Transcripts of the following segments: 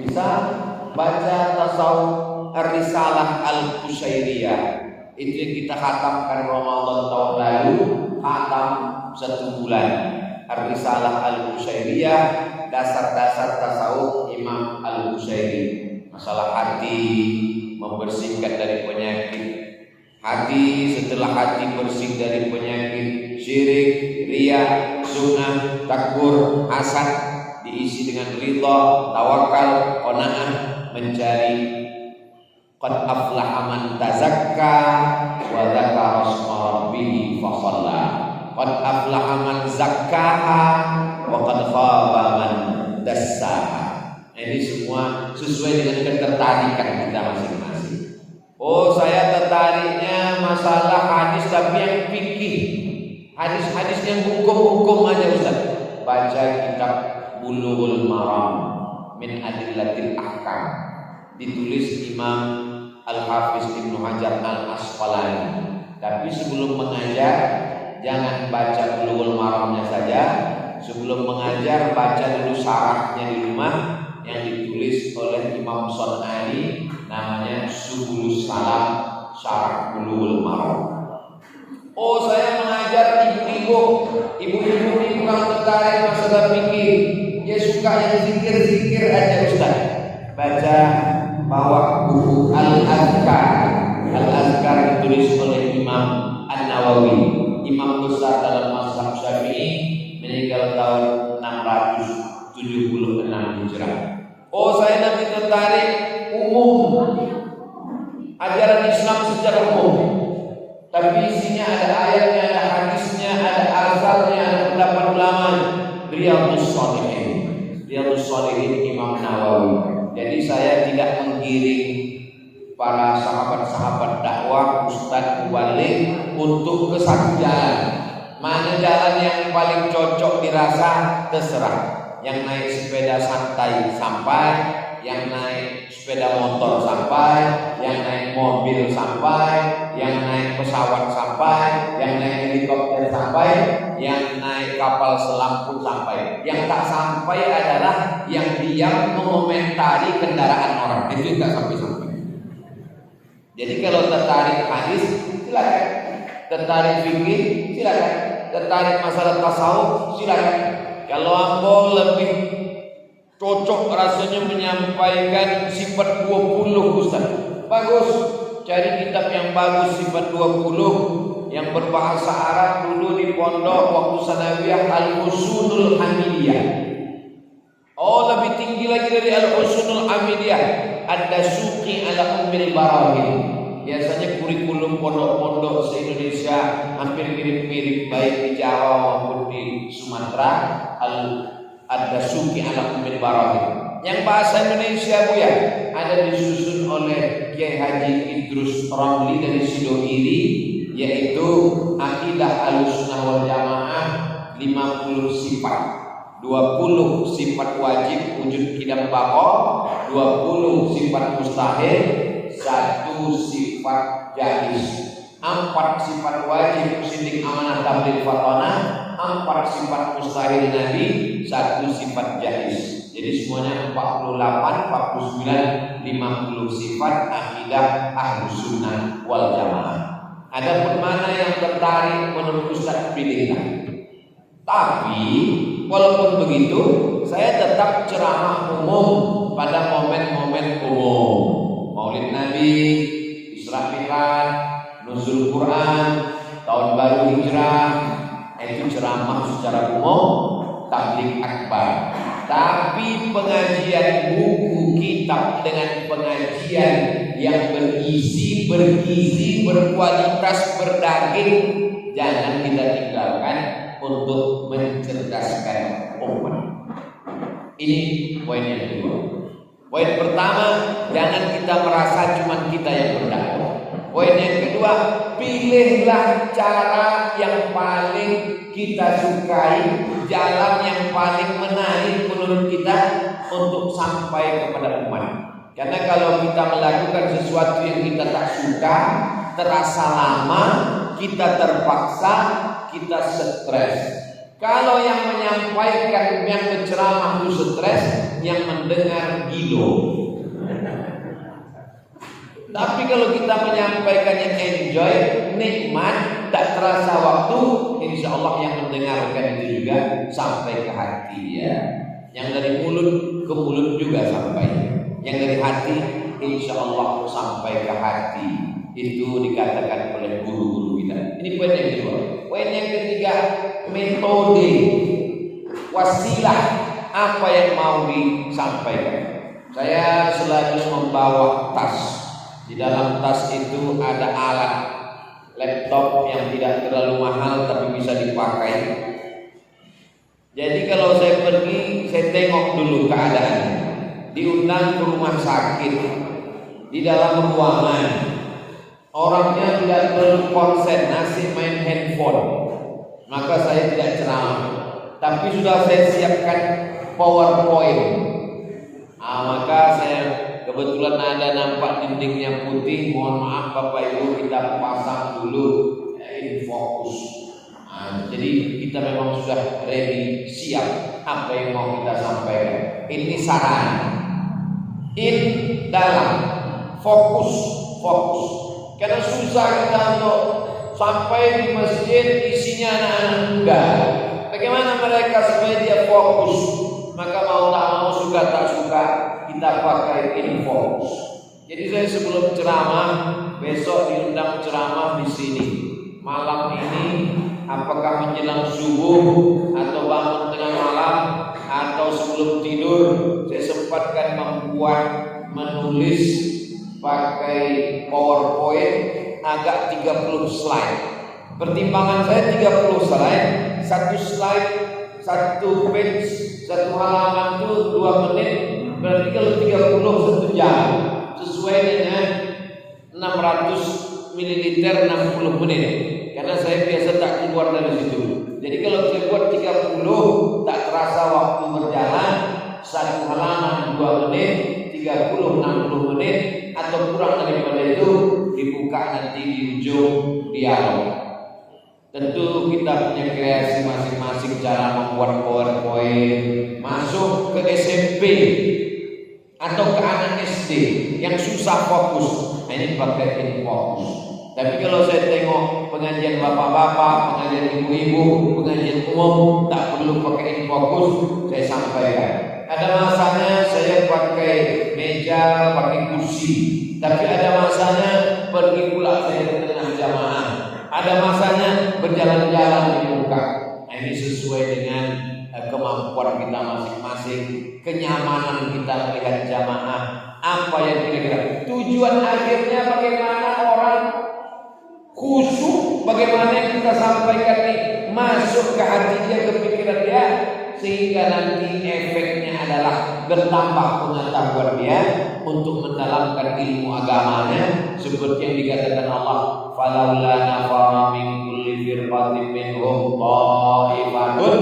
Bisa baca tasawuf Ar-Risalah Al-Qusyairiyah. Itu yang kita khatamkan Ramadan tahun lalu, khatam 1 bulan. Ar-Risalah Al-Qusyairiyah, dasar-dasar tasawuf Imam Al-Qusyairi. Masalah hati, membersihkan dari penyakit hati. Setelah hati bersih dari penyakit syirik, riya, sunnah, takbur, hasad, diisi dengan ridha, tawakal, qanaah, mencari qad aflaha man tazakka wa dzakara asma rabbih fa shalla. Qad aflaha man zakkaha wa qad khaba man dassaha. Ini semua sesuai dengan ketertarikan kita masing-masing. Oh, saya tertariknya masalah hadis tapi yang fikih. Hadis-hadis yang hukum-hukum aja Ustaz. Baca kitab Bulughul Maram min Adillatil Ahkam, ditulis Imam Al-Hafiz Ibnu Hajar Al-Asqalani. Tapi sebelum mengajar jangan baca Bulughul Maramnya saja. Sebelum mengajar baca dulu syarahnya di rumah yang ditulis oleh Imam Sun'ani, namanya Subulus Salam Syarah Bulughul Maram. Oh, saya mengajar ibu-ibu ini kalau tertarik masalah fikih, dia suka yang zikir-zikir aja Ustaz. Baca bawa buku Al-Azkar. Al-Azkar ditulis oleh Imam An-Nawawi, imam besar dalam mazhab Syafi'i, meninggal tahun 676 Hijrah. Oh, saya nanti tertarik umum, ajaran Islam secara umum. Tapi isinya ada ayatnya, ada hadisnya, ada asarnya, ada pendapat ulama. Riyadhus Shalihin Imam Nawawi. Jadi saya tidak menggiring para sahabat-sahabat dakwah, ustadz, mubalik untuk ke satu jalan. Mana jalan yang paling cocok dirasa terserah. Yang naik sepeda santai sampai, yang naik sepeda motor sampai, yang naik mobil sampai, yang naik pesawat sampai, yang naik helikopter sampai, yang naik kapal selam pun sampai. Yang tak sampai adalah yang diam mengomentari kendaraan orang. Itu tak sampai-sampai. Jadi kalau tertarik hadis, silakan. Tertarik fikih, silakan. Tertarik masalah tasawuf, silakan. Kalau ambo lebih cocok rasanya menyampaikan sifat 20 Ustaz. Bagus, cari kitab yang bagus sifat 20 yang berbahasa Arab. Dulu di pondok waktu sanawiyah Al-Usulul Hamidiyah. Oh, lebih tinggi lagi dari Al-Usulul Hamidiyah, Ad-Dasuqi ala Ummil Barahin. Biasanya kurikulum pondok-pondok se-Indonesia hampir mirip-mirip, baik di Jawa maupun di Sumatera. Ad-Dasuqi ala Ummil Barahin. Yang bahasa Indonesia Bu ya, ada disusun oleh Kiai Haji Idrus Ramli dari Sidoiri, yaitu Aqidah Ahlussunnah wal Jamaah 50 sifat. 20 sifat wajib wujud qidam baqa, 20 sifat mustahil, 1 sifat jaiz. 4 sifat wajib sidik amanah tabligh fatonah, 4 sifat mustahil Nabi, 1 sifat jaiz. Jadi semuanya 48, 49, 50 sifat akidah Ahlussunnah wal Jamaah. Ada mana yang tertarik menurut Ustaz, pilihlah. Tapi walaupun begitu, saya tetap ceramah umum pada momen-momen umum. Maulid Nabi, Isra Mi'raj, Nuzul Quran, Tahun Baru Hijrah, itu ceramah secara umum, tabligh akbar. Tapi pengajian buku kitab dengan pengajian yang bergizi, berkualitas, berdaging, jangan kita tinggalkan untuk mencerdaskan umat. Ini poin yang kedua. Poin pertama, jangan kita merasa cuma kita yang berdakwah. Poin yang kedua, pilihlah cara yang paling kita sukai, jalan yang paling menarik menurut kita untuk sampai kepada umat. Karena kalau kita melakukan sesuatu yang kita tak suka, terasa lama, kita terpaksa, kita stres. Kalau yang menyampaikan, yang berceramah itu stres, yang mendengar gilo. Tapi kalau kita menyampaikannya enjoy, nikmat, tak terasa waktu, insya Allah yang mendengarkan itu juga sampai ke hati ya. Yang dari mulut ke mulut juga sampai. Yang dari hati, insya Allah sampai ke hati. Itu dikatakan oleh guru-guru kita. Ini poin yang kedua. Poin yang ketiga, metode, wasilah, apa yang mau disampaikan. Saya selalu membawa tas. Di dalam tas itu ada alat laptop yang tidak terlalu mahal tapi bisa dipakai. Jadi kalau saya pergi, saya tengok dulu keadaannya. Diundang ke rumah sakit, di dalam ruangan, orangnya tidak perlu konsen, asik main handphone, maka saya tidak ceramah. Tapi sudah saya siapkan PowerPoint. Maka saya kebetulan ada nampak dindingnya putih. Mohon maaf Bapak Ibu, kita pasang dulu infocus. Jadi kita memang sudah ready, siap apa yang mau kita sampaikan. Ini saran. In dalam fokus. Karena susah kita untuk sampai di masjid isinya anak-anak muda. Bagaimana mereka supaya dia fokus? Maka mau tak mau, suka tak suka, kita pakai infocus. Jadi saya sebelum ceramah, besok diundang ceramah di sini. Malam ini, apakah menjelang subuh atau bangun tengah malam atau sebelum tidur, saya sempatkan menulis pakai PowerPoint agak 30 slide. Pertimbangan saya 30 slide, satu slide, satu page, satu halaman itu 2 menit. Berarti kalau 30 1 jam, sesuai dengan 600 ml 60 menit. Karena saya biasa tak keluar dari situ. Jadi kalau saya buat 30, tak terasa waktu berjalan. Satu halaman 2 menit, 30 60 menit, atau kurang daripada itu, dibuka nanti di ujung dialog. Tentu kita punya kreasi masing-masing cara membuat PowerPoint. Masuk ke SMP atau ke anak SD yang susah fokus, ini pakai infocus. Tapi kalau saya tengok pengajian bapak-bapak, pengajian ibu-ibu, pengajian umum, tak perlu pakai infocus, saya sampaikan. Ada masanya saya pakai meja, pakai kursi. Tapi ada masanya pergi pula saya ke tengah jamaah. Ada masanya berjalan-jalan di muka. Ini sesuai dengan kemampuan kita masing-masing, kenyamanan kita melihat jamaah. Apa yang kira-kira tujuan akhirnya, bagaimana orang khusyuk, bagaimana yang kita sampaikan ini masuk ke hati dia, ke pikiran dia, sehingga nanti efeknya adalah bertambah pengetahuan dia untuk mendalamkan ilmu agamanya, seperti yang dikatakan Allah, falaula nafara min kulli firqatin minhum ta'ifatun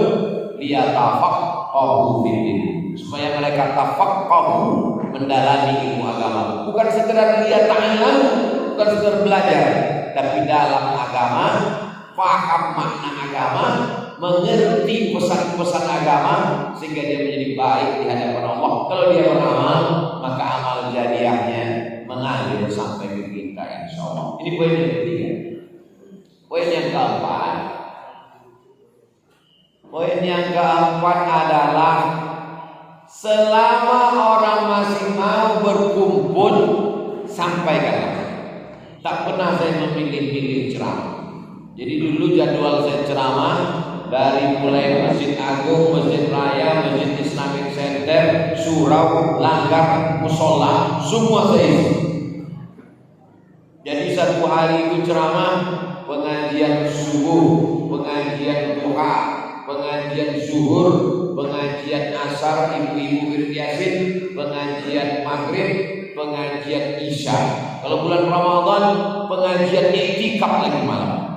liyatafaqahu fiddin, supaya mereka tafaqahu, mendalami ilmu agama, bukan sekedar liyata'allamu, bukan sekedar belajar, tapi dalam agama, paham makna agama, mengerti pesan-pesan agama, sehingga dia menjadi baik di hadapan Allah. Kalau dia beramal, maka amal jariahnya mengalir sampai ke kita, insya Allah. Ini poin yang ketiga. Poin yang keempat, adalah selama orang masih mau berkumpul, sampaikanlah. Tak pernah saya memilih-milih ceramah. Jadi dulu jadwal saya ceramah dari mulai Masjid Agung, Masjid Raya, Masjid Islamic Center, surau, langgar, musola, semua saya isi. Jadi satu hari itu ceramah, pengajian subuh, pengajian duha, pengajian zuhur, pengajian asar, ibu-ibu wirid yasin, pengajian maghrib, pengajian isya. Kalau bulan Ramadan, pengajian i'tikaf lagi malam.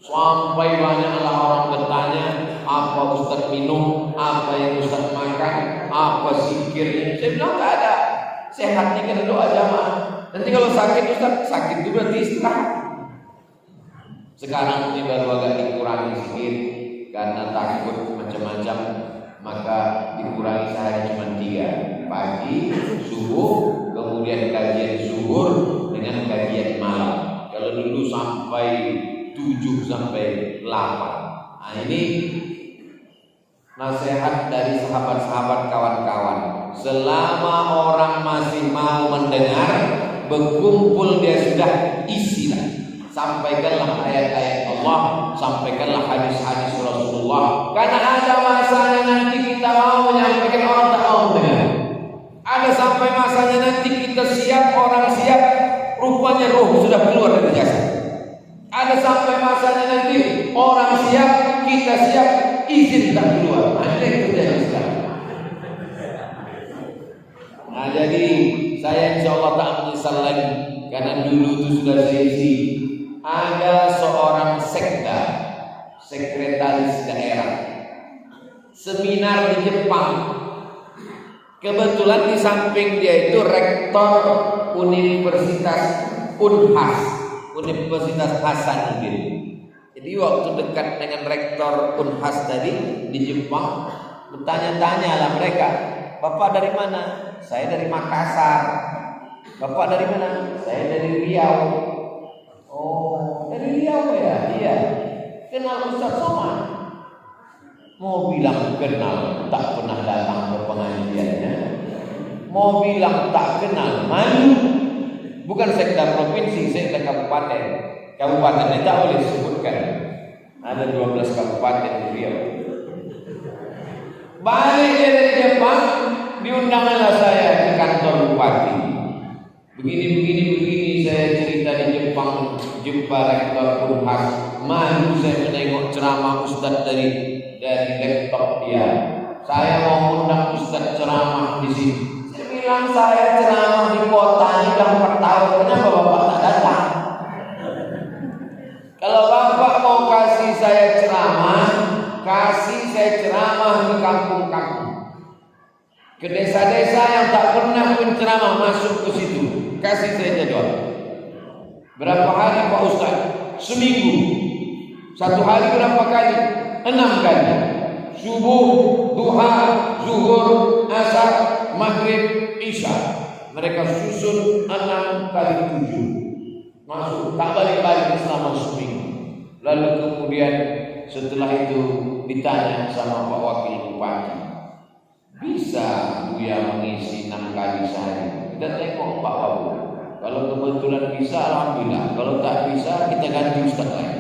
Sampai banyaklah orang bertanya, apa Ustaz minum, apa yang Ustaz makan, apa zikirnya. Saya bilang tak ada. Sehatnya kena doa jamaah. Nanti kalau sakit Ustaz, sakit itu berarti istirahat. Sekarang ini baru agak dikurangi sedikit karena takut macam-macam maka dikurangi sehari cuma 3, pagi, subuh, kemudian kajian zuhur dengan kajian malam. Kalau dulu sampai 7 sampai 8. Nah ini nasihat dari sahabat-sahabat kawan-kawan. Selama orang masih mau mendengar, berkumpul dia sudah isilah. Sampaikanlah ayat-ayat Allah, sampaikanlah hadis-hadis Rasulullah. Karena ada masanya nanti kita mau menyampaikan, orang tak mau mendengar. Ada sampai masanya nanti kita siap, orang siap, rupanya roh sudah keluar dari jasad. Ada sampai masanya nanti orang siap, kita siap, izin tak keluar. Ada yang terjadi sekarang. Nah jadi saya insya Allah tak menyesal lagi, karena dulu itu sudah saya isi. Ada seorang sekda, sekretaris daerah, seminar di Jepang. Kebetulan di samping dia itu rektor Universitas Unhas, Universitas Hasanuddin. Jadi waktu dekat dengan rektor Unhas tadi di Jepang, bertanya-tanya lah mereka, Bapak dari mana? Saya dari Makassar. Bapak dari mana? Saya dari Riau. Oh, dari Riau ya? Iya. Kenal Ustaz Somad? Mau bilang kenal, tak pernah datang ke pengajiannya. Mau bilang tak kenal, malu. Bukan sekda provinsi, sekda kabupaten. Kabupaten tak boleh disebutkan. Ada 12 kabupaten di Riau. Balik dari Jepang, diundanglah saya ke kantor bupati. Begini saya cerita di Jepang, jumpa rektor Unhas. Malu saya menengok ceramah ustaz dari laptop dia. Saya mau undang ustaz ceramah di sini. Saya bilang saya ceramah di kota ini udah 4 tahun. Kenapa bapak tak datang? Kalau bapak mau kasih saya ceramah, kasih saya ceramah ke kampung-kampung, ke desa-desa yang tak pernah penceramah masuk ke situ. Kasih saya jadwal. Berapa hari Pak Ustaz? Seminggu. 1 hari berapa kali? 6 kali. Subuh, duha, zuhur, asar, maghrib, isya. Mereka susun 6 kali 7. Masuk, tak balik-balik selama seminggu. Lalu kemudian setelah itu ditanya sama Pak Wakil Bupati, bisa Buya mengisi 6 kali sehari? Kita tengok Pak Wabu. Kalau kebetulan bisa, alhamdulillah. Kalau tak bisa, kita ganti ustaz lain.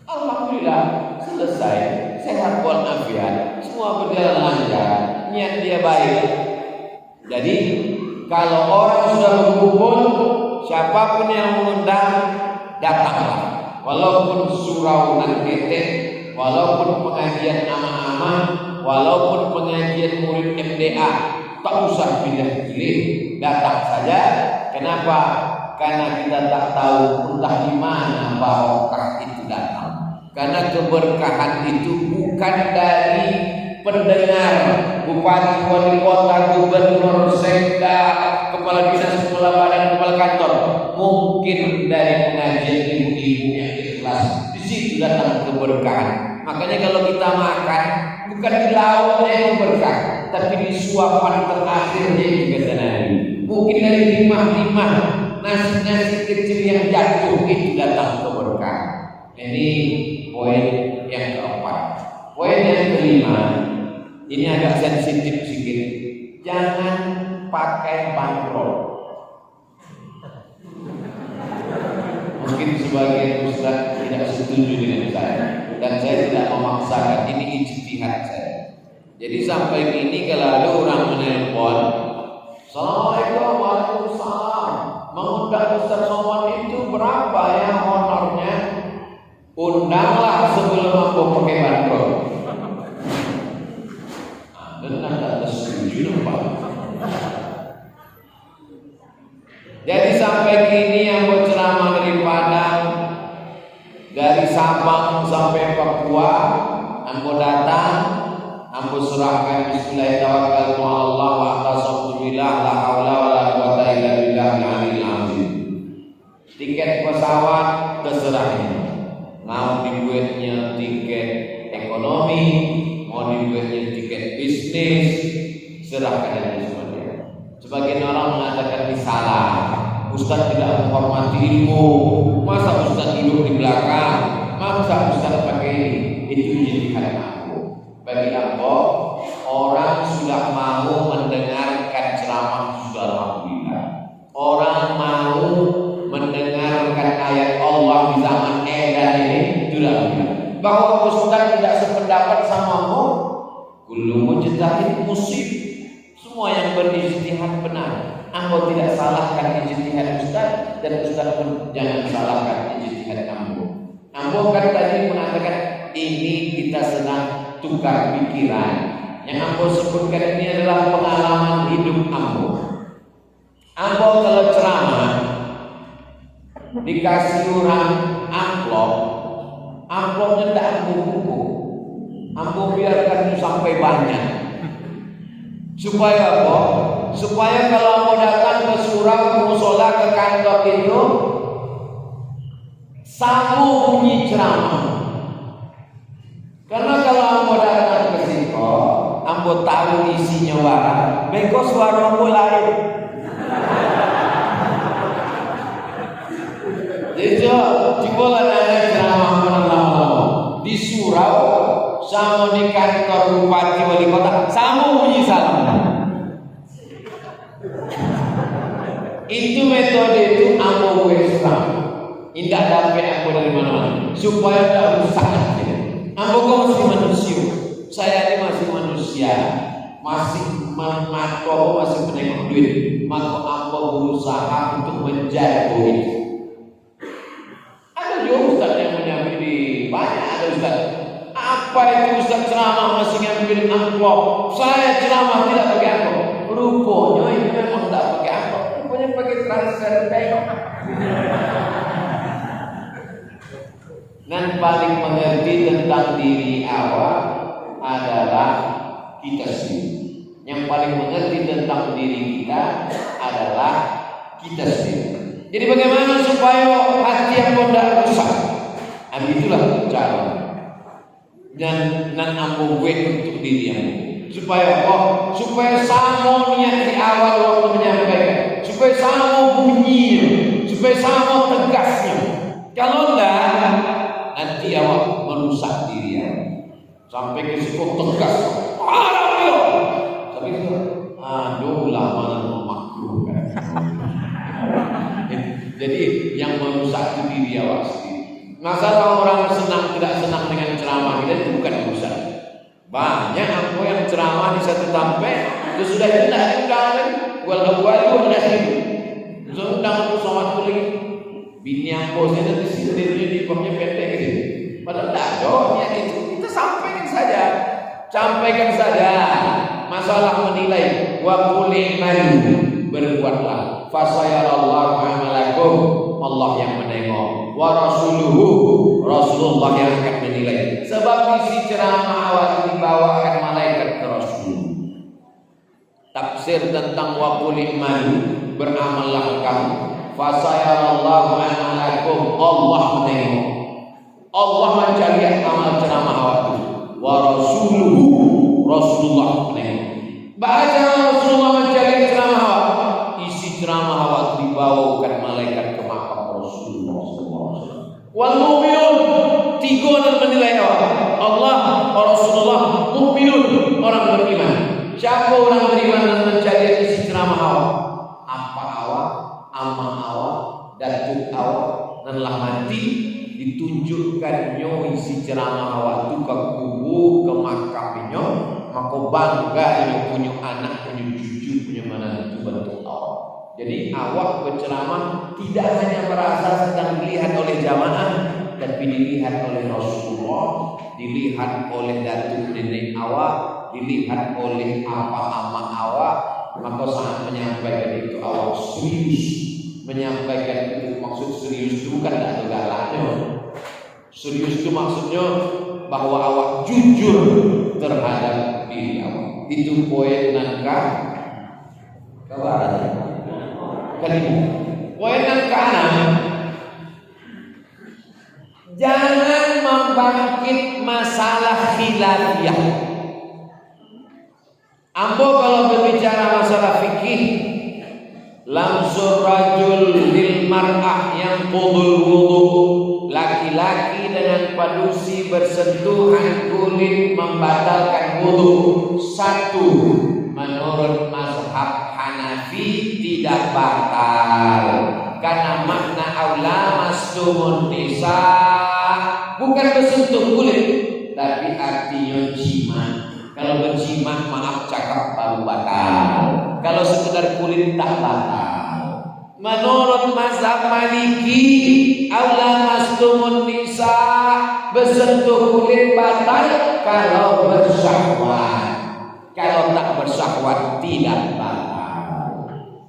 Alhamdulillah, selesai. Sehat walafiat, semua berjalan lancar, niat dia baik. Jadi kalau orang sudah berkumpul, siapapun yang mengundang, datanglah. Walaupun surau nan ketek, walaupun pengajian ama-ama, walaupun pengajian murid MDA, tak usah pilih-pilih, datang saja. Kenapa? Karena kita tak tahu entah di mana barokah itu datang. Karena keberkahan itu bukan dari pendengar, bupati, wali kota, gubernur, sekda, kepala dinas, kepala badan, kepala kantor. Mungkin dari pengajian ibu-ibu yang ikhlas. Di situ datang keberkahan. Makanya kalau kita makan, bukan di lauknya yang berkah, tapi di suapan terakhirnya juga senang. Mungkin dari limah-limah, nasi-nasi kecil yang jatuh itu datang keberkahan. Ini poin yang keempat. Poin yang kelima, ini agak sensitif sedikit. Jangan pakai bandrol. Mungkin sebagian ustaz tidak setuju dengan saya, dan saya tidak memaksakan. Ini ijtihad saya. Jadi sampai ini kalau ada orang menelpon, Assalamualaikum, waalaikumsalam, mengundang Ustaz Somad itu berapa ya honornya? Undanglah sebelum aku pakai bandrol. Benar tak setuju Pak? Jadi sampai kini yang berceramah dari Padang, dari Sabang sampai Papua, ambo datang, ambo serahkan bismillahirrahmanirrahim wa atasabtu billah la haula wala quwata illa billahil aliyil azim. Tiket pesawat terserahnya. Mau dibuatnya tiket ekonomi, mau dibuatnya tiket serahkan aja sama dia. Sebagian orang mengatakan risalah, Ustaz tidak menghormati ilmu, masa Ustaz hidup di belakang, masa Ustaz pakai ini, itu ijtihad aku. Bagi aku, orang sudah mau mendengarkan ceramah sudah alhamdulillah. Orang mau mendengarkan ayat Allah di zaman edan ini sudah alhamdulillah. Bahwa Ustaz tidak sependapat samamu, kullu mujtahid musib. Semua yang berijtihad benar. Ambo tidak salahkan ijtihad Ustaz, dan Ustaz pun jangan salahkan ijtihad ambo. Ambo kan tadi mengatakan ini kita sedang tukar pikiran. Yang ambo sebutkan ini adalah pengalaman hidup ambo. Ambo kalau ceramah dikasih orang amplopnya tak buku. Ambo biarkan sampai banyak. Supaya apa? Supaya kalau mau datang ke surau, ke musola, ke kantor itu samu bunyi ceramah. Karena kalau mau datang ke situ, ambo tahu isinya warah, beko suara mulai. Jadi coba ada ceramah lama-lama di surau sama di kantor bupati wali kota, samu bunyi salam. Itu metode itu ambo Islam. Indah dapat aku dari mana-mana supaya tak rusak. Ambo kau masih manusia. Saya ini masih manusia. Masih mako masih menengok duit. Maka ambo berusaha untuk menjaga itu. Ada juga ustaz yang menyambi di banyak ada ustaz. Apa itu ustaz ceramah masih ngambil amplop? Saya ceramah tidak pakai amplop. Rupanya ini memang tidak pakai amplop. Rupanya pakai transfer bank. Dan paling mengerti tentang diri awak adalah kita sendiri. Yang paling mengerti tentang diri kita adalah kita sendiri. Jadi bagaimana supaya hati yang tidak rusak? Itulah cara. Dan ambo gue untuk diri yang supaya apa? Supaya sama niat di awal waktu menyampaikan, supaya sama bunyinya, supaya sama tegasnya. Kalau enggak, nanti awak merusak diri ya. Sampai ke situ tegas, parah yo. Tapi itu, aduh lama makruh kan. Jadi yang merusak itu diri awak sendiri. Masalah orang senang tidak senang dengan ceramah kita itu bukan urusan. Banyak aku yang ceramah di satu tempat itu sudah jelas undangan. Wal-awwal ada itu. Undang aku sama tulis. Bini aku saya di sini dia pamnya pendek gitu. Padahal tak ada itu. Kita sampaikan saja. Sampaikan saja. Masalah menilai wa qul berbuatlah. Fasayarallahu amalakum. Allah yang menengok, wa rasuluhu, Rasulullah yang akan menilai. Sebab isi ceramah awal dibawakan malaikat ke Rasul. Tafsir tentang wa qul beramallah kamu. Fasayarallahu amalakum. Allah menengok. Allah mencari amal ceramah awal itu. Wa rasuluhu, Rasulullah menengok. Baca Rasulullah mencari ceramah awal. Isi ceramah awal dibawakan malaikat ke wal mu'minun, tiga yang menilai Allah, Rasulullah, mu'minun, orang beriman. Siapa orang beriman yang mencari isi ceramah awak? Apa awak, amah awak, datuk awak, dan lah mati ditunjukkannya isi ceramah awak itu ke kubur, ke makamnya, maka bangga yang punya anak, punya cucu, punya mana itu bentuk awak. Jadi awak berceramah tidak hanya merasa sedang dilihat oleh jamaah, tapi dilihat oleh Rasulullah, dilihat oleh datuk nenek awak, dilihat oleh apa ama awak. Maka saat menyampaikan itu awak serius. Menyampaikan itu maksud serius itu bukan ada galaknya. Serius itu maksudnya bahwa awak jujur terhadap diri awak. Itu poin nangka kabar. Poin yang kanan, jangan membangkit masalah khilafiyah. Ambo kalau berbicara lamsur rajul lil mar'ah yang qudul wudu, laki-laki dengan padusi bersentuhan kulit membatalkan wudu. Satu, menurut mazhab Hanafi tidak batal, karena makna aula mastumun nisa bukan bersentuh kulit, tapi artinya jima. Kalau berjima, maaf cakap, baru batal. Kalau sekedar kulit tak batal. Menurut mazhab Maliki, aula mastumun nisa bersentuh kulit batal kalau bersyahwat. Kalau tak bersyahwat tidak batal.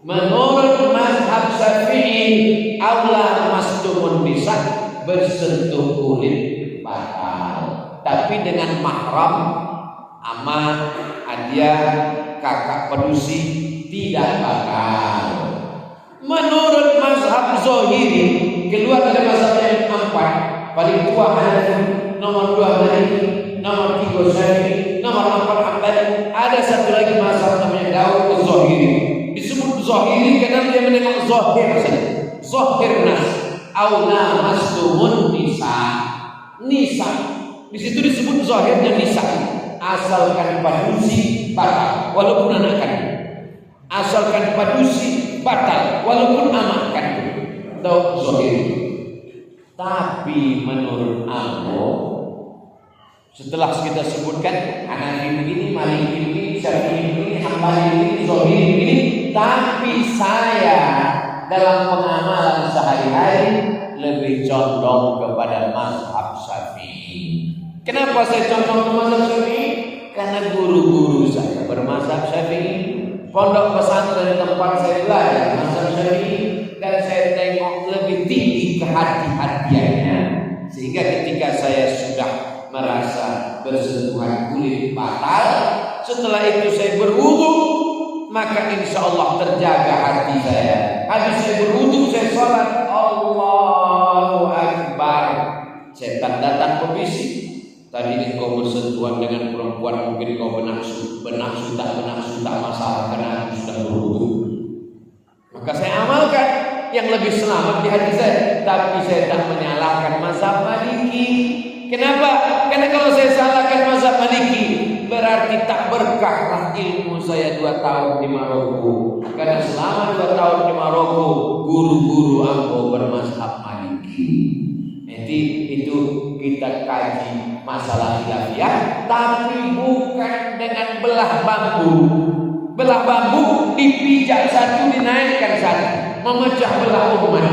Menurut mazhab Syafi'i, aula mastumun nisa bersentuh kulit batal, tapi dengan mahram, ama, hadiah, kakak pedusi tidak batal. Menurut mazhab Zohiri, keluar dari mazhab yang empat, paling tua Hanafi, nomor 2 Maliki, nomor 3 Syafi'i, nomor 4 Hambali. Ada satu lagi mazhab namanya Daud Zohiri. Disebut Zohiri karena dia menengok Zohir saja. Zohir nas, aula mastumun nisa. Nisa, di situ disebut Zohirnya nisa. Asalkan padusi batal walaupun anak kandung. Asalkan padusi batal walaupun anak kandung. Tahu Zohir. Tapi menurut Ambo, setelah kita sebutkan Hanafi begini, Maliki begini, Syafi'i begini, Hambali begini, Zohir begini, tapi saya dalam pengamalan sehari-hari lebih condong kepada mazhab Syafi'i. Kenapa saya condong ke mazhab Syafi'i? Karena guru-guru saya bermazhab Syafi'i, pondok pesantren tempat saya belajar mazhab Syafi'i, dan saya tengok lebih tinggi kehati-hatiannya, sehingga ketika saya sudah merasa bersentuhan kulit batal, setelah itu saya berwudu, maka insya Allah terjaga hati saya. Habis saya berwudu, saya sholat, Allahu Akbar. Setan datang berbisik, tadi engkau bersentuhan dengan perempuan, mungkin kau benaksu tak masalah karena aku sudah berwudu. Maka saya amalkan yang lebih selamat di hati saya, tapi saya tak menyalahkan mazhab Maliki. Kenapa? Karena kalau saya salahkan mazhab Maliki, berarti tak berkahlah ilmu saya 2 tahun di Maroko. Karena selama 2 tahun di Maroko, guru-guru Ambo bermazhab Maliki. Jadi itu kita kaji masalah khilafiyah, tapi bukan dengan belah bambu. Belah bambu dipijak satu, dinaikkan satu, memecah belah umat.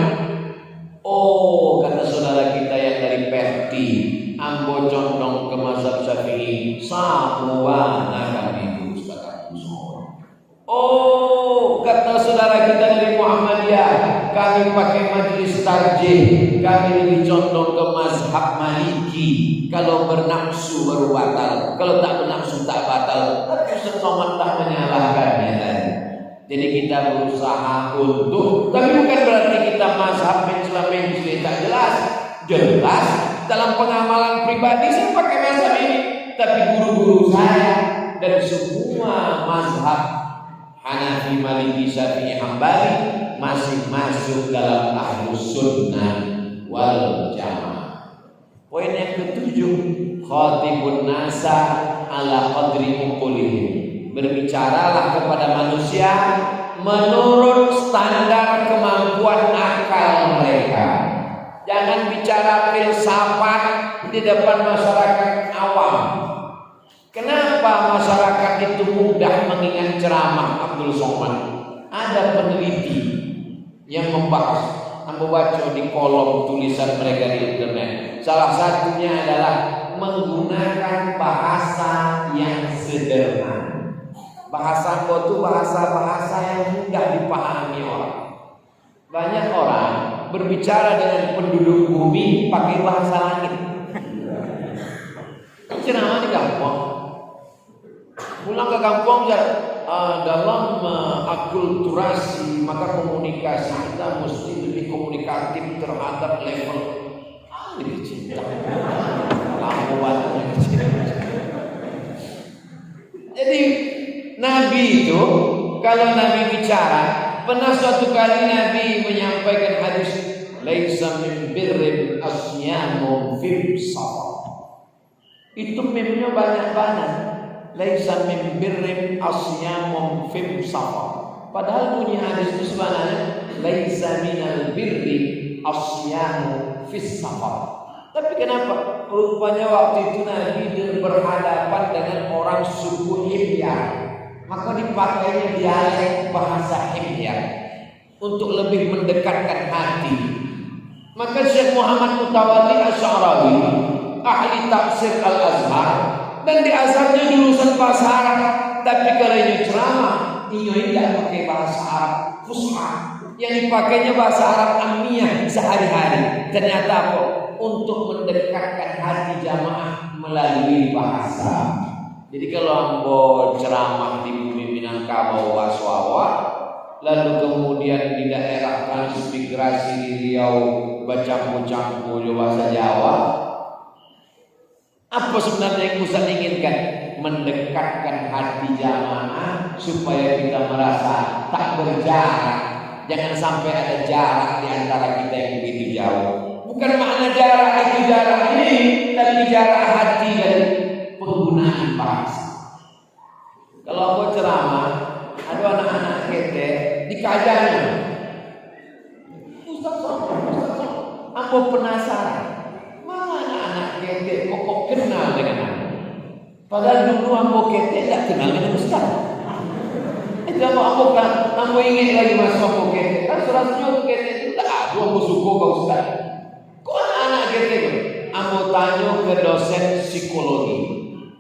Oh, kata saudara kita yang dari Perti, Ambo condong ke mazhab Syafi'i, samuana kami Ustaz. Oh, kata saudara kita dari Muhammadiyah, kami pakai majelis tarjih, kami lebih condong ke mazhab Maliki. Kalau bernafsu baru batal, kalau tak bernafsu tak batal. Tapi Ustaz tak menyalahkannya tadi. Jadi kita berusaha untuk, tapi bukan berarti kita mazhab mencela-mencela, tak jelas. Jelas dalam pengamalan pribadi saya pakai mazhab ini, tapi guru-guru saya dan semua mazhab Hanafi, Maliki, Syafi'i, Hambali masih masuk dalam ahlus sunnah wal jamaah. Poin yang ketujuh, khatibun nasa ala qadri uqulihim. Berbicaralah kepada manusia menurut standar kemampuan akal mereka. Jangan bicara filsafat di depan masyarakat awam. Kenapa masyarakat itu mudah mengingat ceramah Abdul Somad? Ada peneliti yang membahas, membaca di kolom tulisan mereka di internet. Salah satunya adalah menggunakan bahasa yang sederhana. Bahasa kau itu bahasa-bahasa yang mudah dipahami orang. Banyak orang berbicara dengan penduduk bumi pakai bahasa langit. Ceramah di kampung. Pulang ke kampung dalam akulturasi, maka komunikasi kita mesti lebih komunikatif terhadap level lebih cinta. Jadi Nabi itu kalau Nabi bicara, pernah suatu kali Nabi menyampaikan hadis, laisa min birrin asyamu fim safar. Itu mimnya banyak. Laisa min birrin asyamu fim safar. Padahal bunyi hadis itu sebenarnya laisa minal birri asyamu fis safar. Tapi kenapa? Rupanya waktu itu Nabi berhadapan dengan orang suku Himyar. Maka dipakainya dialek bahasa Himyar untuk lebih mendekatkan hati. Maka Syekh Muhammad Mutawalli Asy'arawi, ahli tafsir Al-Azhar, dan di Azharnya lulusan bahasa Arab, tapi kalau ini ceramah, ini tidak pakai bahasa Arab fusha. Yang dipakainya bahasa Arab ammiyah sehari-hari. Ternyata apa? Untuk mendekatkan hati jamaah melalui bahasa. Jadi kalau ambo ceramah di bumi Minangkabau Waswawa, lalu kemudian di daerah transmigrasi di Riau bercampur-campur bahasa Jawa, apa sebenarnya yang Ustaz inginkan? Mendekatkan hati jamaah supaya kita merasa tak berjarak. Jangan sampai ada jarak di antara kita yang begitu jauh. Bukan makna jarak itu jarak ini, tapi jarak hati dan penggunaan bahasa. Kalau aku ceramah, ada anak-anak kete dikajanya. Ustaz, aku penasaran. Mana anak-anak kete kok kenal dengan aku? Padahal dulu aku kete tidak kenal dengan Ustaz. Jangan aku kan, aku ingin lagi masuk aku kete. Kan surasnya kete itu tak ada. Aku suka kau Ustaz. Kok anak-anak kete itu? Aku tanya ke dosen psikologi,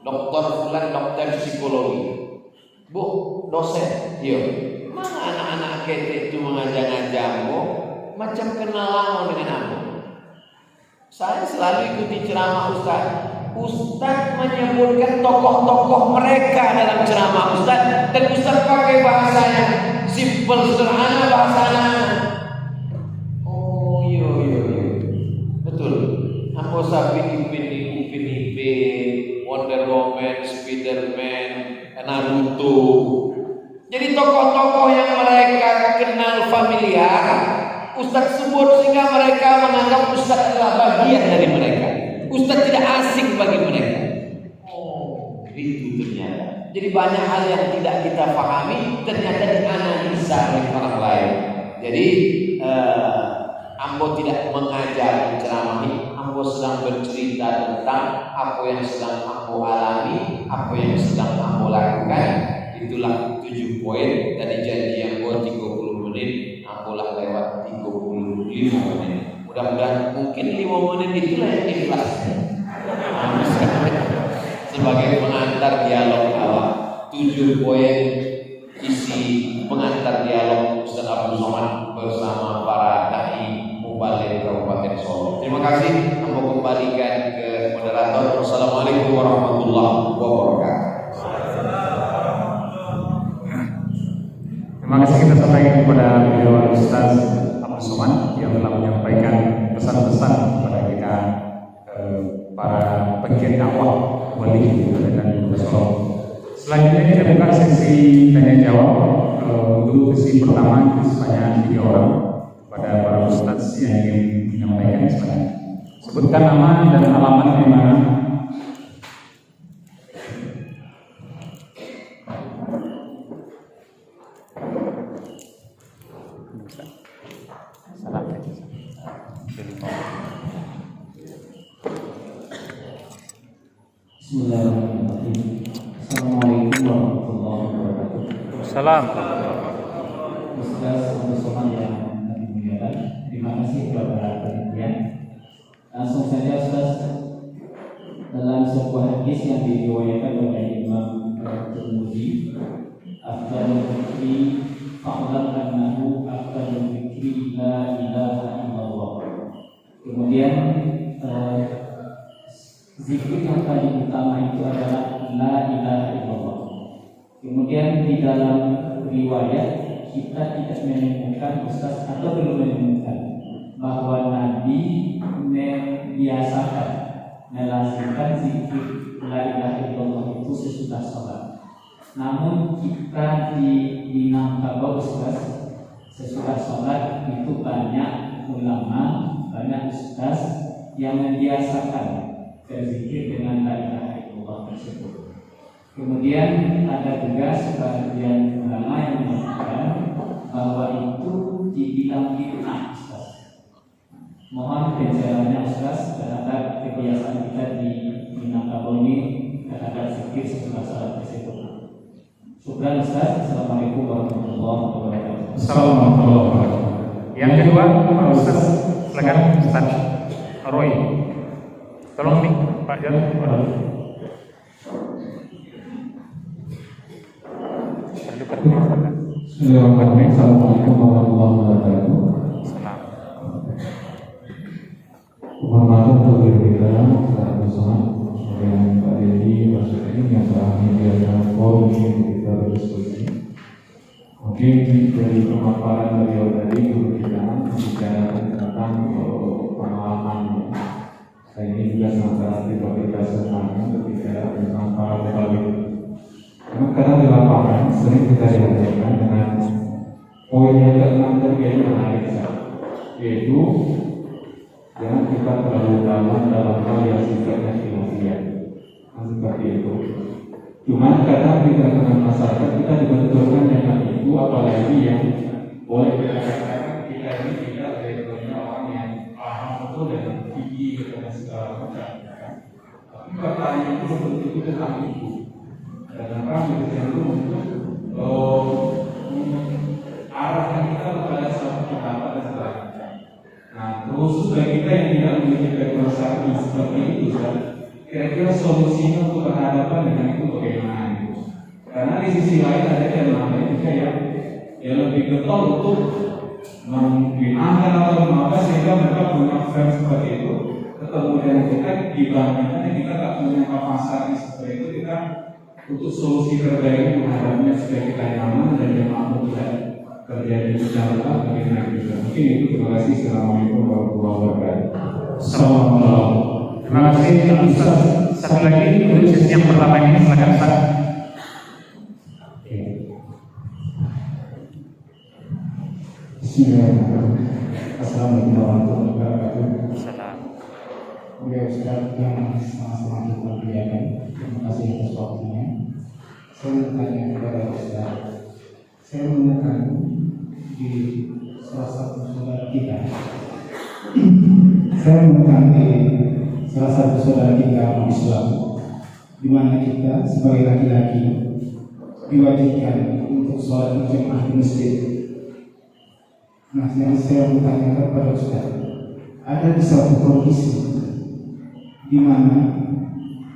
dokter psikologi. Bu, dosen, iya. Mana anak-anak kete itu mengajak-ngajakmu macam kenal lama dengan aku? Saya selalu ikuti ceramah Ustaz. Ustaz menyebutkan tokoh-tokoh mereka dalam ceramah Ustaz, dan Ustaz pakai bahasanya simple, sederhana bahasanya. Oh iya, betul. Aku sapi Upin Wonder Woman, Spiderman, Naruto. Jadi tokoh-tokoh yang mereka kenal familiar, Ustaz sebut sehingga mereka menganggap Ustaz adalah bagian dari mereka. Ustaz tidak asing bagi mereka. Oh, itu ternyata. Jadi banyak hal yang tidak kita pahami ternyata dianalisa oleh orang lain. Jadi ambo tidak mengajar menceramahi, ambo sedang bercerita tentang apa yang sedang ambo alami, apa yang sedang ambo lakukan. Itulah 7 poin. Tadi janji ambo 30 menit, ambo lah lewat 35 menit. Mudah-mudahan mungkin 5 menit itulah yang ikhlas sebagai pengantar dialog awal. 7 poin isi pengantar dialog Ustaz Abdul Somad bersama para dai mubalik Kabupaten Solo. Terima kasih. Aku kembalikan ke moderator. Wassalamualaikum warahmatullahi wabarakatuh. Terima kasih kita sampaikan kepada beliau Ustaz Abdul Somad yang telah menyampaikan pesan-pesan kepada kita para pegiat dakwah wali dan Solo. Selanjutnya kita buka sesi tanya jawab. Untuk sesi pertama sebanyak 3 orang pada para ustaz yang ingin menyampaikan sebenarnya. Sebutkan nama dan alamat di mana. Bismillahirrahmanirrahim. Assalamualaikum warahmatullahi wabarakatuh. Salam. Ustaz Abdul Somad yang kami muliakan, terima kasih kepada panitia. Langsung saja Ustaz, dalam sebuah hadis yang diriwayatkan oleh Imam Tirmidzi, afdalul dzikri fa'lam annahu afdalul dzikri la ilaha illallah. Kemudian zikir yang paling utama itu adalah la ilaha illallah. Kemudian di dalam riwayat kita tidak menemukan Ustaz atau belum menemukan bahwa Nabi membiasakan melazimkan zikir la ilaha illallah itu sesudah sholat. Namun kita di Minangkabau Ustaz, sesudah sholat itu banyak ulama, banyak ustaz yang membiasakan berzikir dengan la ilaha illallah tersebut. Kemudian ada juga sebagian ulama yang mengatakan bahwa itu dibilang bid'ah Ustaz. Mohon penjelasannya Ustaz terhadap kebiasaan kita di Minangkabau ini terhadap zikir sesudah sholat tersebut. Syukran Ustaz. Assalamualaikum warahmatullahi wabarakatuh. Assalamualaikum warahmatullahi wabarakatuh. Yang kedua, Pak Ustaz, silakan Ustaz Roy. Tolong nih Pak Jan. Bismillahirrahmanirrahim. Assalamualaikum warahmatullahi wabarakatuh. Kehormatan untuk diri kita secara bersama dengan Pak Dedi Maksudnya yang telah menyediakan forum ini kita berdiskusi. Mungkin dari pemaparan beliau tadi guru kita bicara tentang pengalaman. Saya ini juga sementara tidak berdasarkan ketika tentang para pebalik. Karena di lapangan sering kita dihadapkan dengan poin yang ke-6 terjadi menarik, yaitu jangan kita terlalu dalam hal yang sifatnya ilmiah. Seperti itu. Cuman kadang di tengah masyarakat kita dibenturkan dengan itu, apalagi yang boleh kita katakan kita ini tidak dari orang yang paham betul dengan fikih dan segala macam. Tapi pertanyaan itu betul-betul tentang itu. Dan apa itu untuk arahkan kita kepada suatu pendapat dan segala macam. Nah, terus bagi kita yang tidak memiliki background syar'i seperti itu, kira-kira solusinya untuk berhadapan dengan itu bagaimana itu? Karena di sisi lain ada yang namanya juga yang lebih getol untuk membinakan atau mengapa sehingga mereka punya frame seperti itu. Ketemu dengan kita dibandingkan kita tak punya kapasitas seperti itu, kita untuk solusi terbaik menghadapinya supaya kita nyaman dan yang mampu tidak terjadi secara bagaimana juga. Mungkin itu. Terima kasih. Assalamualaikum warahmatullahi wabarakatuh. Assalamualaikum. Terima kasih Ustaz. Satu lagi untuk sesi yang pertama ini silakan Ustaz. Bismillahirrahmanirrahim. Assalamualaikum warahmatullahi wabarakatuh. Beliau Ustaz yang sama-sama kita muliakan. Terima kasih atas waktunya. Saya bertanya kepada Ustaz. Saya menemukan di salah satu saudara kita. Saya menemukan di salah satu saudara kita Islam, di mana kita sebagai laki-laki diwajibkan untuk sholat berjamaah di masjid. Nah, yang saya bertanya kepada Ustaz, ada di suatu kondisi di mana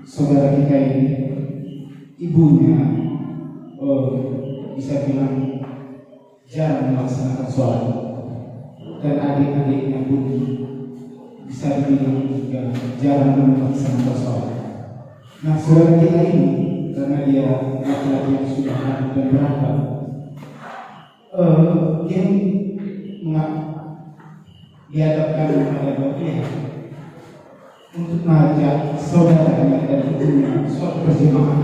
saudara kita ini ibunya bisa bilang jarang melaksanakan sholat dan adik-adiknya pun bisa dibilang juga jarang melaksanakan sholat. Nah, saudara kita ini karena dia laki-laki yang sudah anak dan beragam, dia dihadapkan kepada dua pilihan untuk mengajak saudaranya dan ibunya sholat berjamaah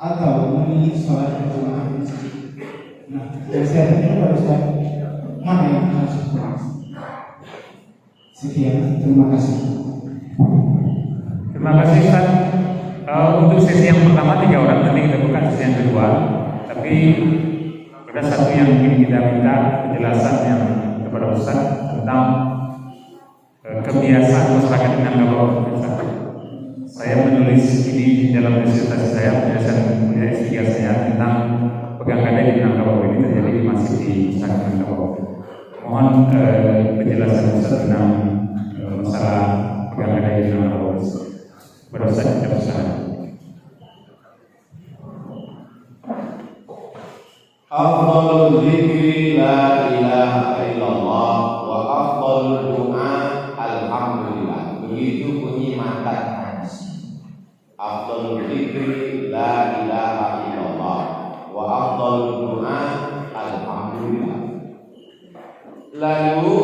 atau memilih sholat berjamaah di masjid. Nah, yang saya tanya kepada Ustaz, mana yang harus dilakukan? Sekian, terima kasih. Terima kasih Ustaz. Untuk sesi yang pertama 3 orang, nanti kita buka sesi yang kedua. Tapi ada satu yang ingin kita minta penjelasan yang kepada Ustaz tentang kebiasaan masyarakat Minangkabau. Saya menulis ini di dalam disertasi saya, penjelasan S3 saya tentang pegang gadai di Minangkabau ini terjadi masih di masyarakat Minangkabau. Mohon penjelasan Ustaz tentang masalah pegang gadai di Minangkabau. Pada Ustaz kita bersama. Afdhalul dzikri la ilaha illallah wa afdhalul du'a alhamdulillah. Begitu bunyi matan ngaji. Afdhalul dzikri la ilaha illallah wa afdhalul du'a alhamdulillah. Lalu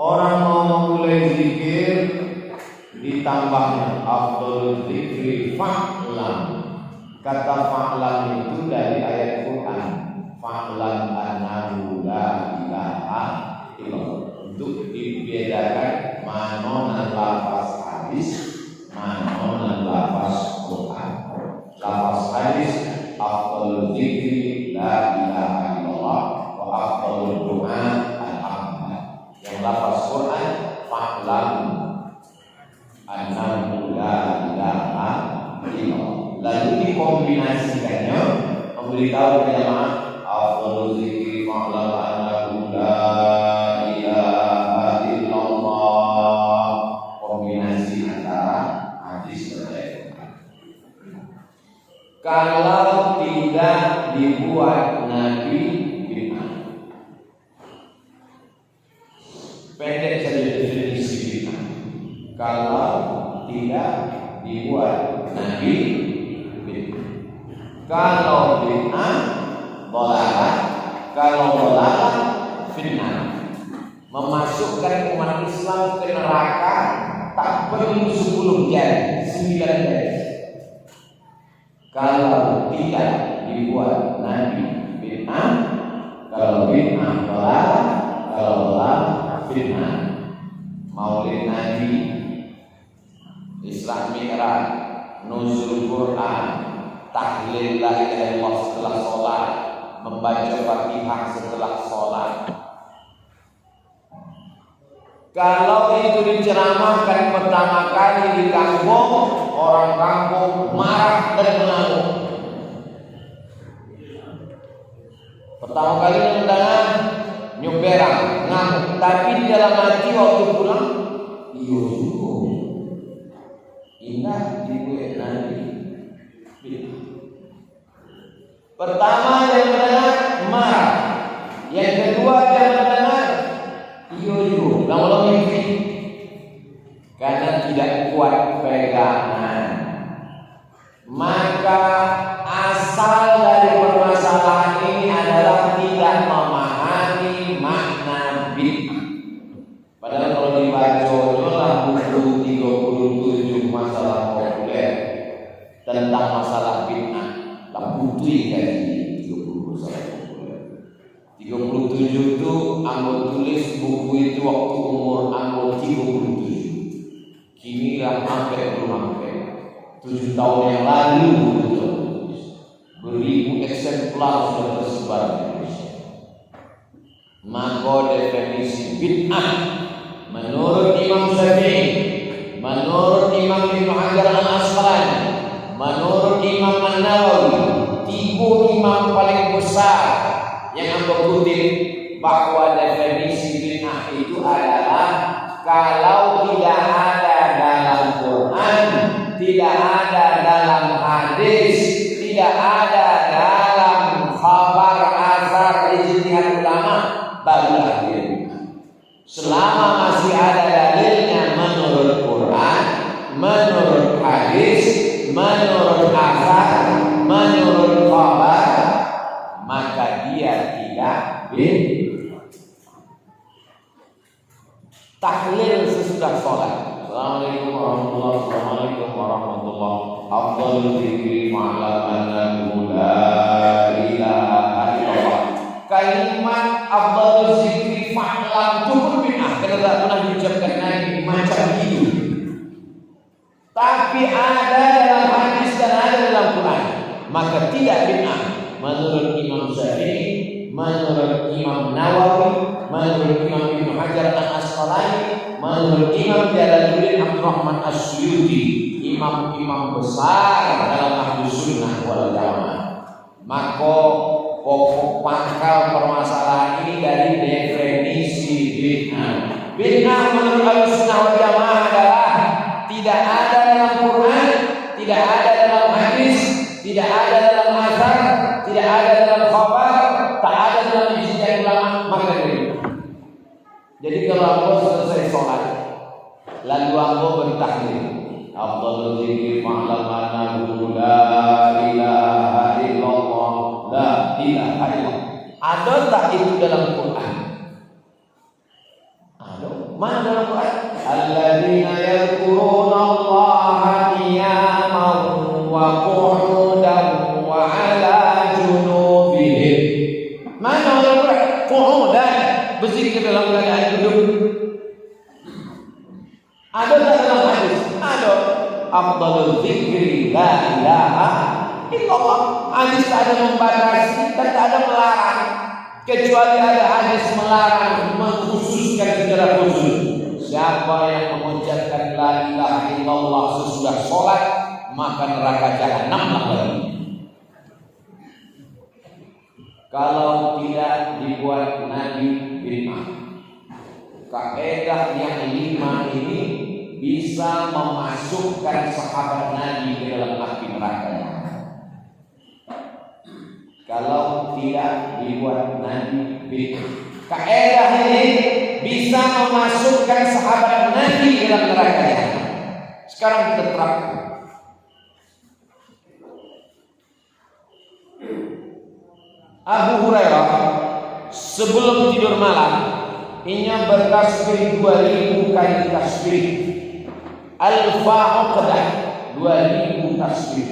orang mau mulai zikir ditambahnya afdhalul dzikri fa'lam. Kata fa'lam itu dari ayat Quran fa'lam annahu la ilaha illallah. Untuk dibedakan mana lafaz hadis, mana lafaz Quran. Lafaz hadis afdalul dzikri la ilaha illallah wa afdalul du'a alhamdulillah. Yang lafaz Quran fa'lam annahu la ilaha illallah. Lalu dikombinasikannya memberitahu jemaah afdalul dzikri fa'lam annahu la ilaha illallah. Kombinasi antara hadis dan ayat. Kalau tidak dibuat Nabi bid'ah. Pendek saja definisi bid'ah. Kalau tidak dibuat Nabi bid'ah. Kalau bid'ah dhalalah, kalau dhalalah fitnah. Memasukkan umat Islam ke neraka tak perlu 10 jari, 9 jari. Kalau tidak dibuat Nabi bid'ah, kalau bid'ah dhalalah, kalau dhalalah fitnah. Maulid Nabi, Isra Mi'raj, nuzul Quran, tahlil la ilaha illallah setelah sholat, membaca Fatihah setelah sholat. Kalau itu diceramahkan pertama kali di kampung, orang kampung marah dan mengamuk. Pertama kali mendengar nyuberang, ngamuk. Tapi di dalam hati waktu pulang, iya juga. Indah dibuat Nabi. Pertama dia mendengar marah, yang kedua dia mendengar iya juga. Lama-lama mimpi karena tidak kuat pegangan. Maka asal dari permasalahan ini adalah tidak memahami makna bid'ah. Padahal kalau dibaca adalah buku 37 masalah populer tentang masalah bid'ah. Tak butuh kaji 30 masalah populer. 37 itu Anggo tulis buku itu waktu umur Anggo 37. Kini lah hampir belum hampir 7 tahun yang lalu buku tulis. Beribu eksemplar sudah tersebar di Indonesia. Maka definisi bid'ah menurut Imam Syafi'i, menurut Imam Ibnu Hajar Al-Asqalani, menurut Imam An-Nawawi, 3 imam paling besar yang aku kutip bahwa definisi bid'ah itu adalah kalau tidak ada dalam Quran, tidak ada dalam hadis, tidak ada dalam khabar asar ijtihad ulama, barulah dia bid'ah. Selama masih ada dalilnya menurut Quran, menurut hadis, menurut asar, menurut khabar, maka dia tidak bid'ah. Tahlil sesudah sholat. Assalamualaikum warahmatullahi wabarakatuh. Assalamualaikum warahmatullahi wabarakatuh. Afdalul dzikri ma'lam annahu la ilaha illallah. Kalimat afdalul dzikri fa'lam cukup bid'ah karena tak pernah diucapkan Nabi macam itu. Tapi ada dalam hadis dan ada dalam Quran, maka tidak bid'ah. Menurut Imam Syafi'i, menurut Imam Nawawi, menurut Imam Ibnu Hajar Al-Asqalani, menurut Imam Jalaluddin Abdurrahman As-Suyuti, imam-imam besar dalam Ahlus Sunnah wal Jamaah. Maka pokok pangkal permasalahan ini dari definisi bid'ah. Bid'ah menurut Ahlus Sunnah wal Jamaah adalah tidak ada dalam Quran, tidak ada dalam hadis, tidak ada dalam asar, tidak ada dalam khabar, tak ada dalam ijtihad ulama, maka bid'ah. Jadi kalau aku selesai sholat, lalu aku bertahlil, afdalul dzikri ma'lam annahu la ilaha illallah, la ilaha illallah. Ada tak itu dalam Quran? Ada. Mana dalam Quran? Alladzina yadhkuruna Allaha qiyaman wa qu'udan wa 'ala junubihim. qu'udan, berzikir dalam keadaan duduk. Ada tak dalam hadis? Ada. Afdalul dzikri la ilaha illallah. Hadis tak ada membatasi dan tak ada melarang. Kecuali ada hadis melarang, mengkhususkan secara khusus. Siapa yang mengucapkan la ilaha illallah sesudah sholat, maka neraka jahanamlah baginya. Kalau tidak dibuat Nabi bid'ah. Kaidah yang 5 ini bisa memasukkan sahabat Nabi ke dalam api neraka. Kalau tidak dibuat Nabi bid'ah. Kaidah ini bisa memasukkan sahabat Nabi ke dalam neraka. Sekarang kita terapkan. Abu Hurairah sebelum tidur malam inya bertasbih 2000 kali tasbih. Al-Fa'uqdah 2000 tasbih.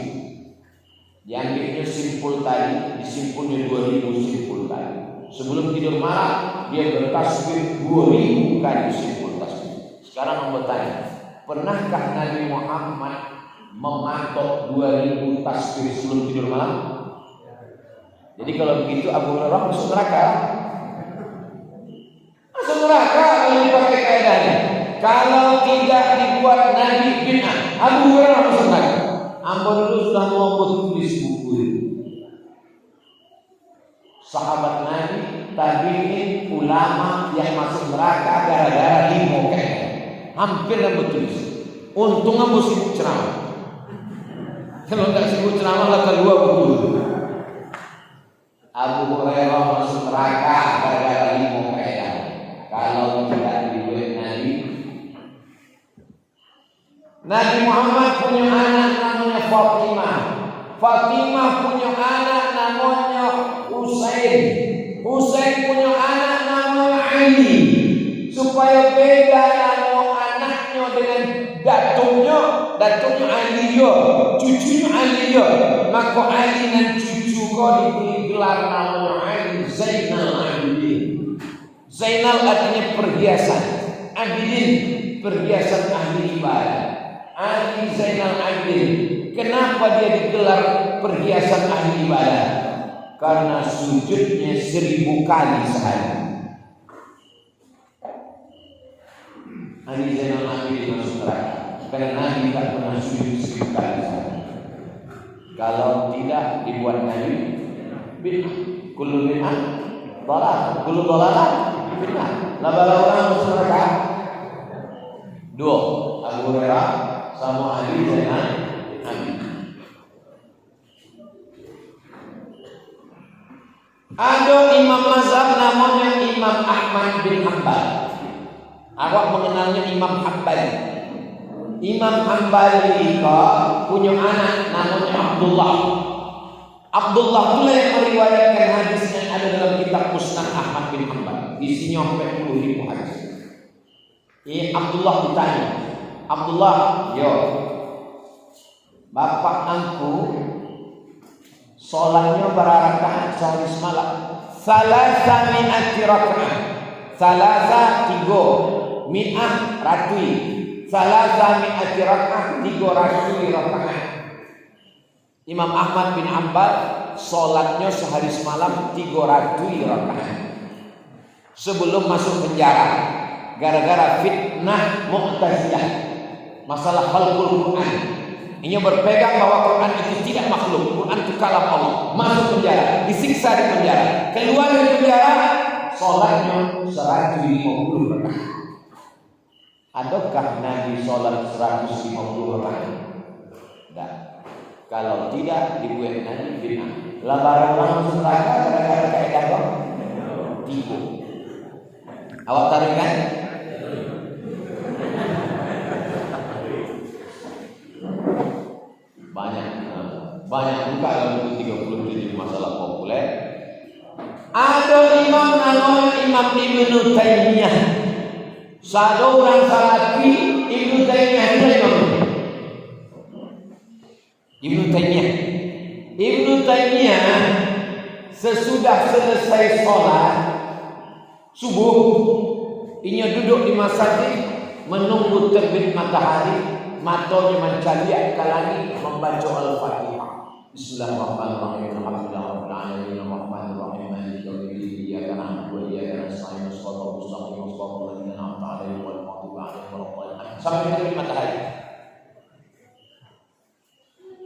Diambilnya simpul tadi, disimpulnya 2000 simpul tadi. Sebelum tidur malam dia bertasbih 2000 kali simpul tasbih. Sekarang mau bertanya, pernahkah Nabi Muhammad mematok 2000 tasbih sebelum tidur malam? Jadi kalau begitu Abu Hurairah masuk neraka. Masuk neraka kalau dipakai kaidahnya. Kalau tidak dibuat Nabi bid'ah, Abu Hurairah masuk neraka. Ampun dulu sudah mau tulis buku ini. Sahabat Nabi, tabi'in, ulama yang masuk neraka gara-gara limo kayaknya. Hampir yang bertulis. Untung aku sibuk ceramah. Kalau nggak sibuk ceramah lah kedua betul. Abu Hurairah masuk neraka gara-gara limo kaidah. Kalau tidak dibuat Nabi. Nabi Muhammad punya anak namanya Fatimah. Fatimah punya anak namanya Husain. Husain punya anak namanya Ali. Supaya beda nama anaknya dengan datuknya Aliyo, cucunya Aliyo. Maka Ali dan cucu kau diberi gelar namanya Ali Zainal Abidin. Zainal artinya perhiasan, Abidin perhiasan ahli ibadah. Ali Zainal Abidin. Kenapa dia digelar perhiasan ahli ibadah? Karena sujudnya 1000 kali sehari. Ali Zainal Abidin masuk neraka karena Nabi tak pernah sujud 1000 kali sehari. Kalau tidak dibuat Nabi bid'ah. Kullu bid'ah dhalalah, kullu dhalalah bid'ah. Berapa orang masuk neraka? 2, Abu Hurairah sama Ali Zainal Abidin. Ada imam mazhab namanya Imam Ahmad bin Hanbal. Awak mengenalnya Imam Hanbali. Imam Hanbali punya anak namanya Abdullah. Abdullah itulah yang meriwayatkan hadis yang ada dalam kitab Musnad Ahmad bin Hanbal. Isinya 40.000 hadis. Ini Abdullah ditanya, Abdullah, yo, bapak angku sholatnya berapa rakaat sehari semalam? Salasa mi'ati rakaat. Salasa 3, mi'ah ratui. Salasa mi'ati rakaat, 300 rakaat. Imam Ahmad bin Hanbal sholatnya sehari semalam 300 rakaat. Sebelum masuk penjara gara-gara fitnah Mu'tazilah masalah khalqul Quran. Ini berpegang bahwa Quran itu tidak makhluk, Quran itu kalam Allah. Masuk penjara, disiksa di penjara, keluar dari penjara, sholatnya 150 rakaat. Adakah Nabi sholat 150 rakaat? Tidak. Kalau tidak dibuat Nabi bid'ah. Labaran orang masuk neraka gara-gara kaidah kok tipu. Awak tarik kan? Banyak buka dalam buku 37 masalah populer. Ada imam namanya Imam Ibnu Taimiyah. Satu orang Salafi, Ibnu Taimiyah itu imam. Ibnu Taimiyah. Ibnu Taimiyah sesudah selesai sholat subuh, inya duduk di masjid menunggu terbit matahari, matanya mencaliak ke langit membaca Al-Fatihah. Bismillahirrahmanirrahim. Alhamdulillahirabbil alamin. Arrahmanirrahim. Maliki yaumiddin. Iyyaka na'budu wa iyyaka nasta'in. Shiratal mustaqim. Shiratal ladzina an'amta 'alaihim ghairil maghdubi 'alaihim waladdallin. Sampai terbit matahari.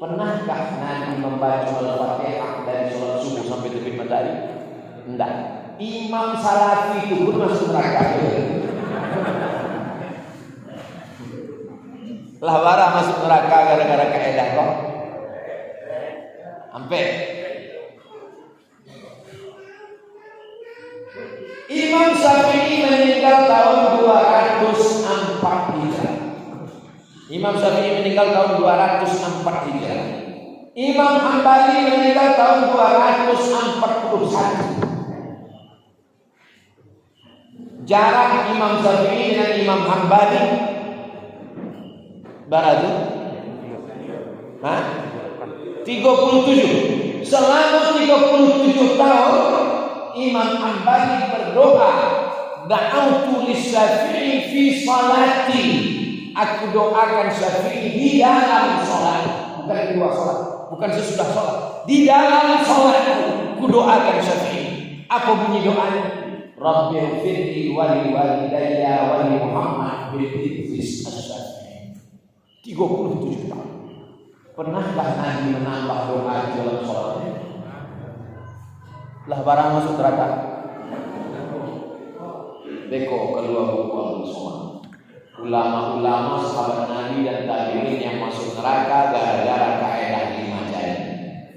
Pernahkah Nabi membaca Al-Fatihah dari sholat subuh sampai terbit matahari? Enggak. Imam Salafi itu pun masuk neraka. Lah warah masuk neraka gara-gara kaidah kok. Sampai Imam Syafi'i meninggal tahun 204 Hijriah. Imam Syafi'i meninggal tahun 204 Hijriah. Imam Hambali meninggal tahun 241. Jarak Imam Syafi'i dengan Imam Hambali berapa? 37. Selama 37 tahun Imam Hambali berdoa, da'autu lis-Syafi'i fi salati. Aku doakan Syafi'i di dalam salat, bukan di luar salat, bukan sesudah salat. Di dalam salat aku doakan Syafi'i. Apa bunyi doanya? Rabbi firli wa li walidayya wa li Muhammad bil Idris asy-Syafi'i. 37 tahun. Pernahkah Nabi menambah doa di dalam salatnya? Lah barang masuk neraka. Beko keluar buku Al-Somad. Ulama-ulama sahabat Nabi dan tabi'in yang masuk neraka gara-gara kaidah 5 jari.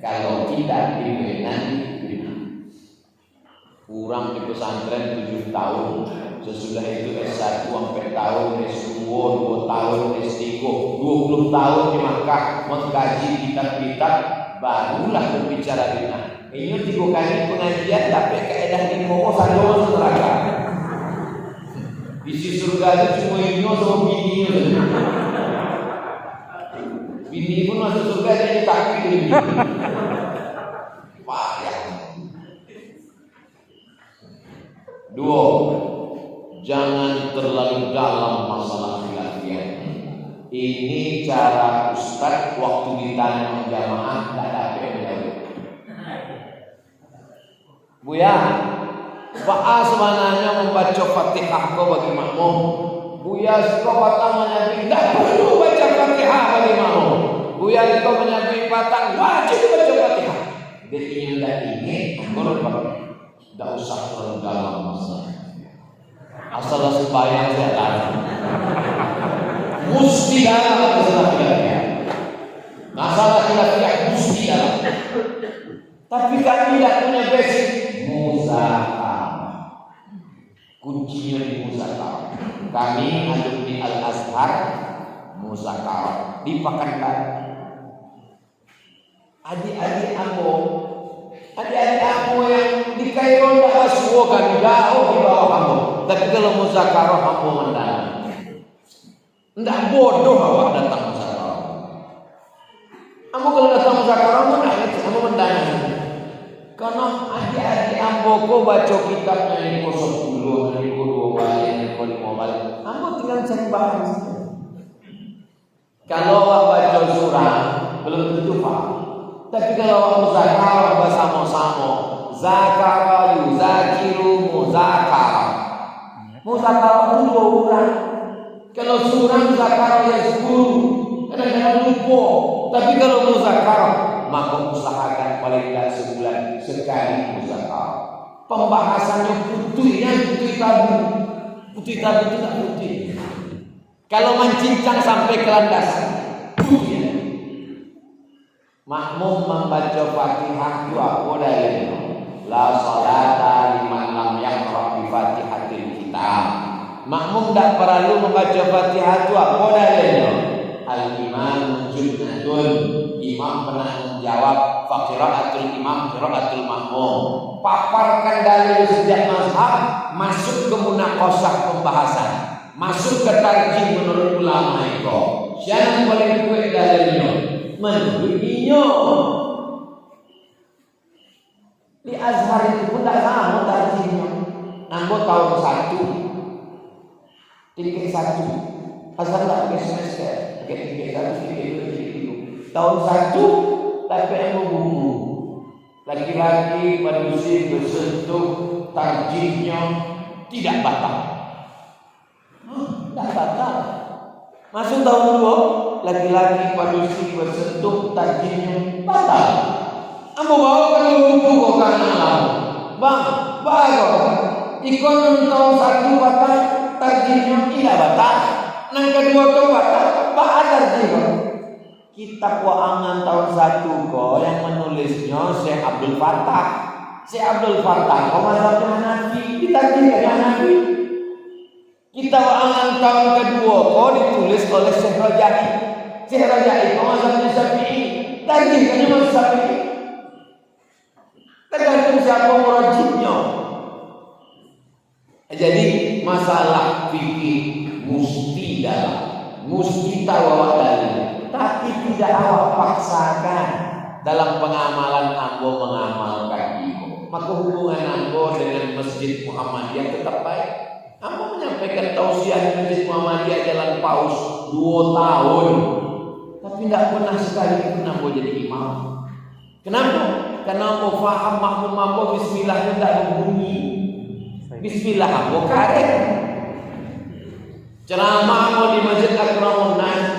Kalau kita diberi Nabi, kurang di pesantren 7 tahun, sesudah itu S1 sampai tahun, S2 2 tahun, S3 20 tahun di Makkah mengkaji kitab-kitab, barulah berbicara dengan. Ini 3 kali pengajian tapi kaidah di pokok satu masuk neraka. Isi surga itu cuma Ibnu sama bini. Bini pun masuk surga jadi takut ini. Payah. 2. Jangan terlalu dalam masalah khilafiyah. Ini cara Ustaz waktu ditanya jamaah tak dapat menjawab. Buya, Ba'a sebenarnya membaca Fatihah kau bagi makmum. Buya kau batang menyambung, tidak perlu baca Fatihah bagi makmum. Buya kau menyambung batang, wajib baca Fatihah. Jadi yang tidak ingin, tidak usah terlalu dalam masalah. Asal sembahyang saya tahu. Mesti dalam masalah khilafiyah. Masalah khilafiyah mesti dalam. Tapi kami tidak punya basic muzakarah. Kuncinya di muzakarah. Kami alumni Al-Azhar muzakarah di Pekanbaru. Adik-adik aku yang di Kairo tidak masuk kami jauh di bawah kamu. Tapi kalau muzakarah kamu mendalam. Tidak bodoh awak datang muzakarah. Kamu kalau datang muzakarah kamu mendalam. Karena adik-adik amboko baca kitabnya ini 10, ini 2 balik, ini 5 balik. Kamu tinggal cari bahan saja. Kalau awak baca surah belum tentu paham. Tapi kalau awak muzakarah bersama-sama, zakara yuzakiru muzakara. Muzakarah itu 2 orang. Kalau surah muzakarah yang 10, kadang-kadang lupa. Tapi kalau muzakarah, maka usahakan paling tidak sebulan sekali muzakarah. Pembahasannya putih tabu. Putih tabu itu tak putih. Kalau mencincang sampai ke landasan, putih. Makmum membaca Fatihah itu apa dalilnya? La salata liman lam yaqra bi Fatihatil kitab. Makmum tidak perlu membaca Fatihah itu apa dalilnya? Al-imam junnatun. Imam pernah menjawab qiraatul imam qiraatul makmum. Paparkan dalil setiap mazhab, masuk ke munaqashah pembahasan, masuk ke tarjih menurut ulama itu. Siapa boleh kuat dalilnya? Menurutnya di Azhar itu pun tak sama tarjihnya. Nah Ambo tahun 1 titik 1 asal tak pakai semester, pakai titik 1, titik 2, titik 3. Tahun 1 tapi ambo buku. Laki-laki manusia bersentuh tarjihnya tidak batal. Tidak batal. Masuk tahun 2, laki-laki manusia bersentuh tarjihnya batal. Ambo bawa ke buku kok kanan. Bang, bago. Ikon tahun 1 batal, tarjihnya tidak batal. Nang kedua tuh batal, tarjihnya. Kitab Wa'angan tahun 1 kok yang menulisnya Syekh Abdul Fattah. Syekh Abdul Fattah kok mazhabnya Hanafi, ditarjihkan Hanafi. Kitab Wa'angan tahun kedua kok ditulis oleh Syekh Raja'i. Syekh Raja'i kok mazhabnya Syafi'i, tarjihkannya mazhab Syafi'i. Tergantung siapa murajihnya. Jadi masalah fikih mesti tahu awak dalil, tapi tidak awak paksakan dalam pengamalan ambo mengamalkan itu. Maka hubungan ambo dengan Masjid Muhammadiyah tetap baik. Ambo menyampaikan tausiah di Masjid Muhammadiyah Jalan Paus 2 tahun, tapi tidak pernah sekali pun ambo jadi imam. Kenapa? Karena ambo faham makmum ambo bismillah tidak berbunyi. Bismillah ambo karet. Ceramah ambo di Masjid Akramun Nas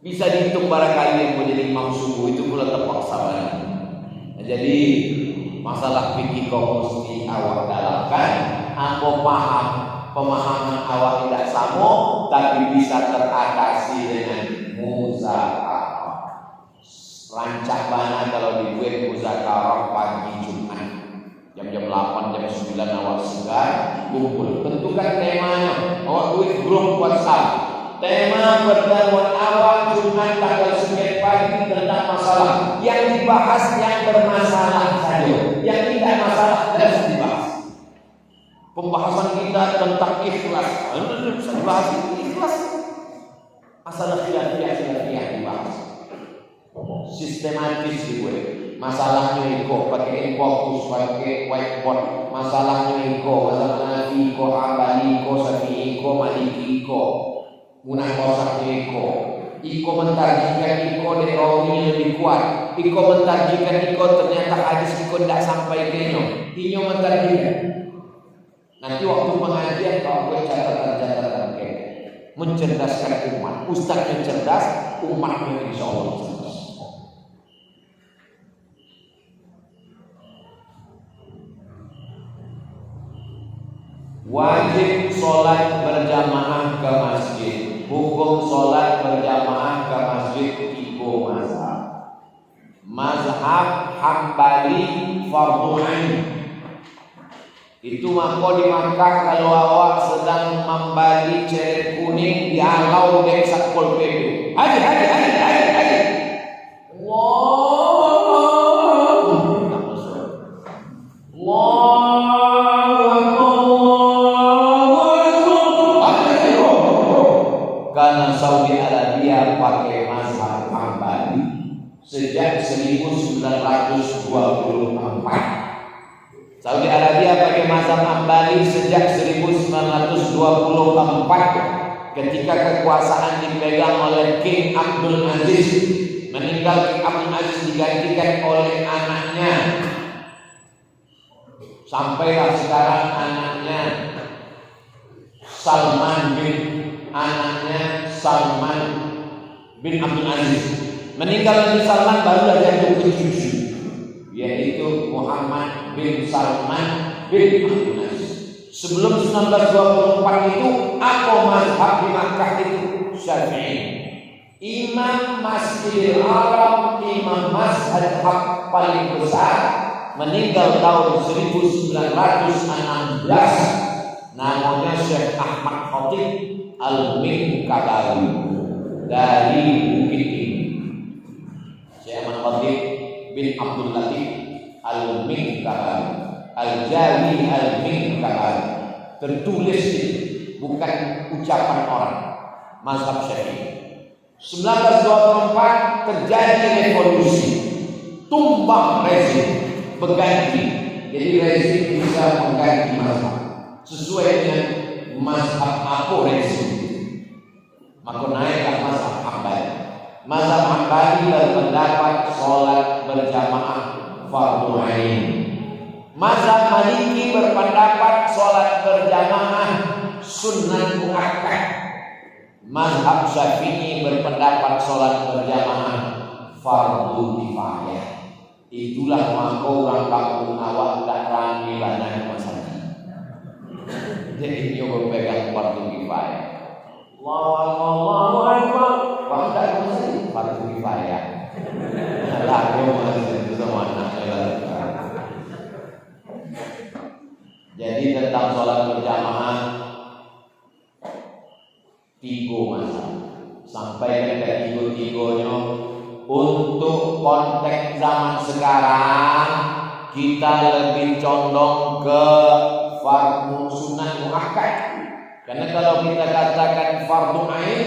bisa dihitung barangkali yang mau jadi imam subuh itu pula terpaksa banget. Nah, jadi masalah fikih kok mesti awak dalangkan. Ambo paham pemahaman awak tidak sama, tapi bisa teratasi dengan muzakarah. Rancak bana kalau dibuat muzakarah pagi Jumat jam-jam 8, jam 9 awak segar kumpul. Tentukan temanya. Awak buat grup WhatsApp. Tema pertemuan awal Jumat tanggal 9 pagi tentang masalah yang dibahas yang bermasalah saja. Yang tidak masalah tidak dibahas. Pembahasan kita tentang ikhlas. Bisa dibahas ikhlas. Masalah khilafiyah dibahas. Sistematis gue. Masalahnya iko pakai fokus, pakai whiteboard. Masalahnya iko, masalah Nabi iko, Hambali iko, Syafi'i iko, Maliki iko. Munah kosak iko mentarjikan iko dari rawi lebih kuat. Iko mentarjikan iko ternyata hadis iko tidak sampai ke inyo mentarjikan. Nanti waktu pengajian kau buat catatan mencerdaskan umat. Ustaznya cerdas, umatnya insya Allah cerdas. Wajib sholat berjamaah ke masjid. Hukum sholat berjamaah ke masjid iku mazhab. Mazhab Hambali fardhu ain. Itu maka di Makkah kalau awak sedang membeli ceret kuning dihalau dek sakol PP. Haji. Karena Saudi Arabia pakai mazhab Hambali sejak 1924. Saudi Arabia pakai mazhab Hambali sejak 1924 ketika kekuasaan dipegang oleh King Abdul Aziz. Meninggal King Abdul Aziz digantikan oleh anaknya. Sampailah sekarang anaknya Salman bin Abdul Aziz. Meninggal Nabi Salman baru jatuh ke cucu, yaitu Muhammad bin Salman bin Abdul Aziz. Sebelum 1924 itu apa mazhab di Makkah itu? Syafi'i. Imam Masjidil Haram, imam mazhab paling besar, meninggal tahun 1916. Namanya Syekh Ahmad Khatib Al-Minqabari dari Bukit ini. Syekh Ahmad Khatib bin Abdul Latif Al-Minqabari, Al-Jali Al-Minqabari. Tertulis itu, bukan ucapan orang. Mazhab Syafi'i. 1924 terjadi revolusi, tumbang rezim, berganti Jadi rezim bisa mengganti mazhab sesuai dengan mazhab apa rezim. Maka naiklah mazhab Hambali. Mazhab Hambali berpendapat sholat berjamaah fardu ain. Mazhab Maliki berpendapat sholat berjamaah sunnah muakkad. Mazhab Syafi'i berpendapat sholat berjamaah fardu kifayah. Itulah maka orang kampung awak tak rame banyak masalah. Jadi nyoba pegang fardu kifayah. Allahu Akbar. Bangga masih fardu kifayah. Lagu masih itu sama anaknya. Jadi tentang sholat berjamaah 3 masalah. Sampai ke 3-3-nya. Untuk konteks zaman sekarang kita lebih condong ke fardu sunnah muakkad. Karena kalau kita katakan fardu ain,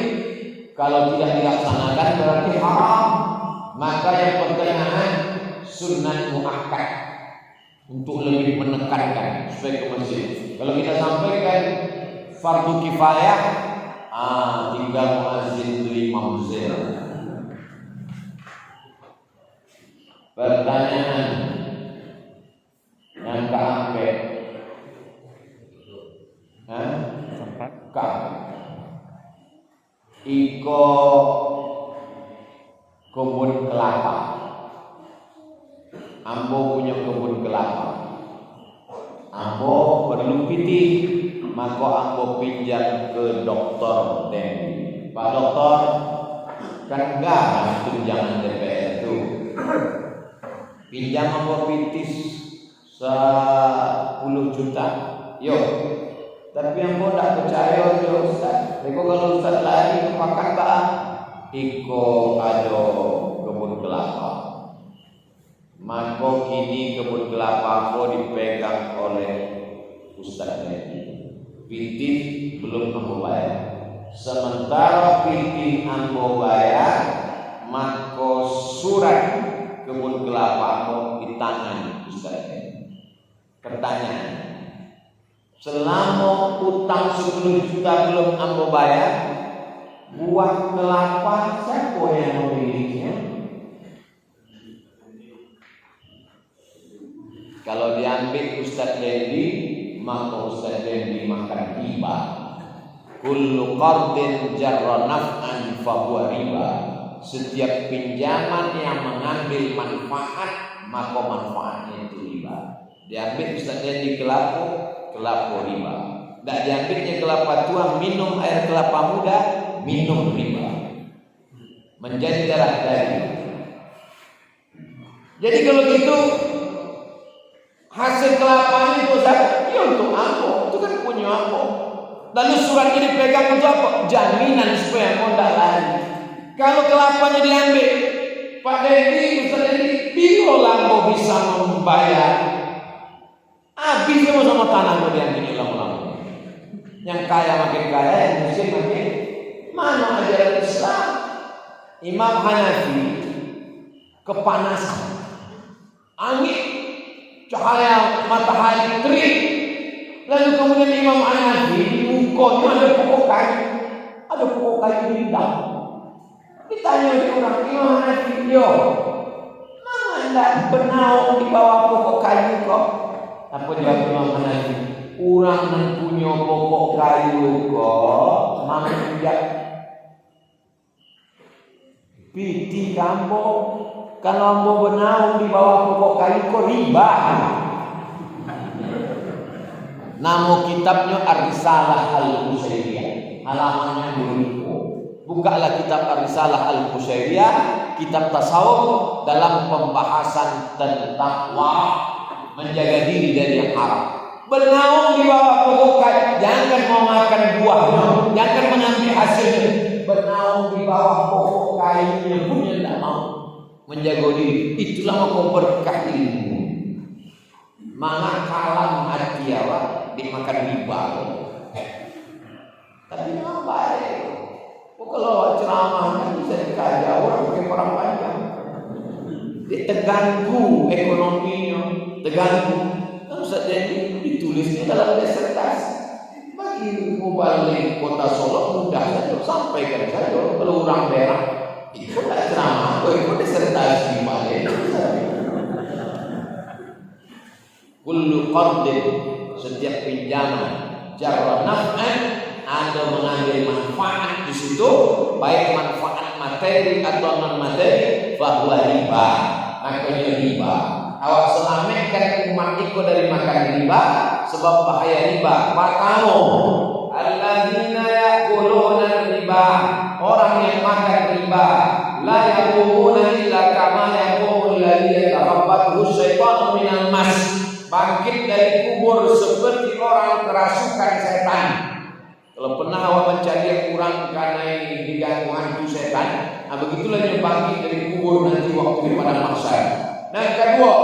kalau tidak dilaksanakan berarti haram. Maka yang pertengahan sunnah muakkad untuk lebih menekankan supaya ke masjid. Kalau kita sampaikan fardu kifayah, tinggal muazzin itu imam zil. Pertanyaan yang keangkat, iko kebun kelapa. Ambo punya kebun kelapa. Ambo perlu piti, maka ambo pinjam ke dokter Dendi. Pak dokter, kan enggak tunjangan DPR itu. Pinjam ambo pitis 10 juta. Yo. Tapi ambo tak percaya yo Ustaz. Eko kalau Ustaz lari ke pakan baa, iko ada kebun kelapa. Maka kini kebun kelapa ambo dipegang oleh Ustaz Dendi. Pitis belum ambo bayar. Sementara pitis ambo bayar, maka surat kebun kelapa di tangan Ustaz. Pertanyaan, selama utang 10 juta belum ambo bayar, buah kelapa siapa yang memilikinya? Kalau diambil Ustaz Dendi, maka Ustaz Dendi makan riba. Kullu qardin jarra naf'an fahuwa riba. Setiap pinjaman yang mengambil manfaat, maka manfaatnya itu riba. Diambil Ustaz Dendi kelapa riba. Tak diambilnya kelapa tua, minum air kelapa muda, minum riba. Menjadi darah daging. Jadi kalau gitu, hasil kelapanya itu zakat, ya untuk apa? Itu kan punya apa? Lalu surat ini pegang untuk apa? Jaminan supaya kau tidak lari. Kalau kelapanya diambil, Pak Dendi, Ustaz Dendi, birolah kau bisa membayar. Habis sama tanah kau diambil lama-lama. Yang kaya makin kaya, yang miskin makin. Mana ajaran Islam? Imam Hanafi kepanasan, angin, cahaya matahari terik. Lalu kemudian Imam Hanafi di mukanya ada pokok kayu rindang. Ditanya oleh orang, Imam Hanafi, yo, mana tidak bernaung di bawah pokok kayu kok? Apa jawab Imam Hanafi? Orang yang punya pokok kayu kok, manjak piti kamu. Kalau mau bernaung di bawah pokok kayu kok riba. Nama kitabnya Ar-Risalah Al-Qushairiyah, halamannya 2000. Bukalah kitab Ar-Risalah Al-Qushairiyah, kitab tasawuf dalam pembahasan tentang menjaga diri dari yang haram. Bernaung di bawah pokok kayu, jangan mau makan buahnya, jangan mengambil hasilnya. Bernaung di bawah pokok kayunya pun yang tidak mau menjaga diri. Itulah mau berkah ilmu. Mana kalam hati awak dimakan riba. Tapi memang baik. Kalau ceramahnya bisa dikaja orang pakai orang panjang. Dia terganggu ekonominya, terganggu. Ustaz Dendi ditulisnya dalam disertasi. Bagi mubalik kota Solo mudah saja, sampaikan saja. Kalau orang daerah ikut ceramah atau ikut disertasi mana? Kullu qardin, setiap pinjaman jarra naf'an, Anda mengambil manfaat di situ, baik manfaat materi atau non materi, bahwa riba, makanya riba. Awak selamatkan umat ikut dari makan riba, sebab bahaya riba. Pertama, alladzina ya'kuluna riba, orang yang makan riba, la yaqumuna illa kama yaqumul ladzi yatakhabbathu syaitanu minal mas, bangkit dari kubur seperti orang kerasukan setan. Kalau pernah awak mencari orang karena diganggu hantu setan, nah begitulah dia bangkit dari kubur nanti waktu di padang mahsyar. Nah kedua,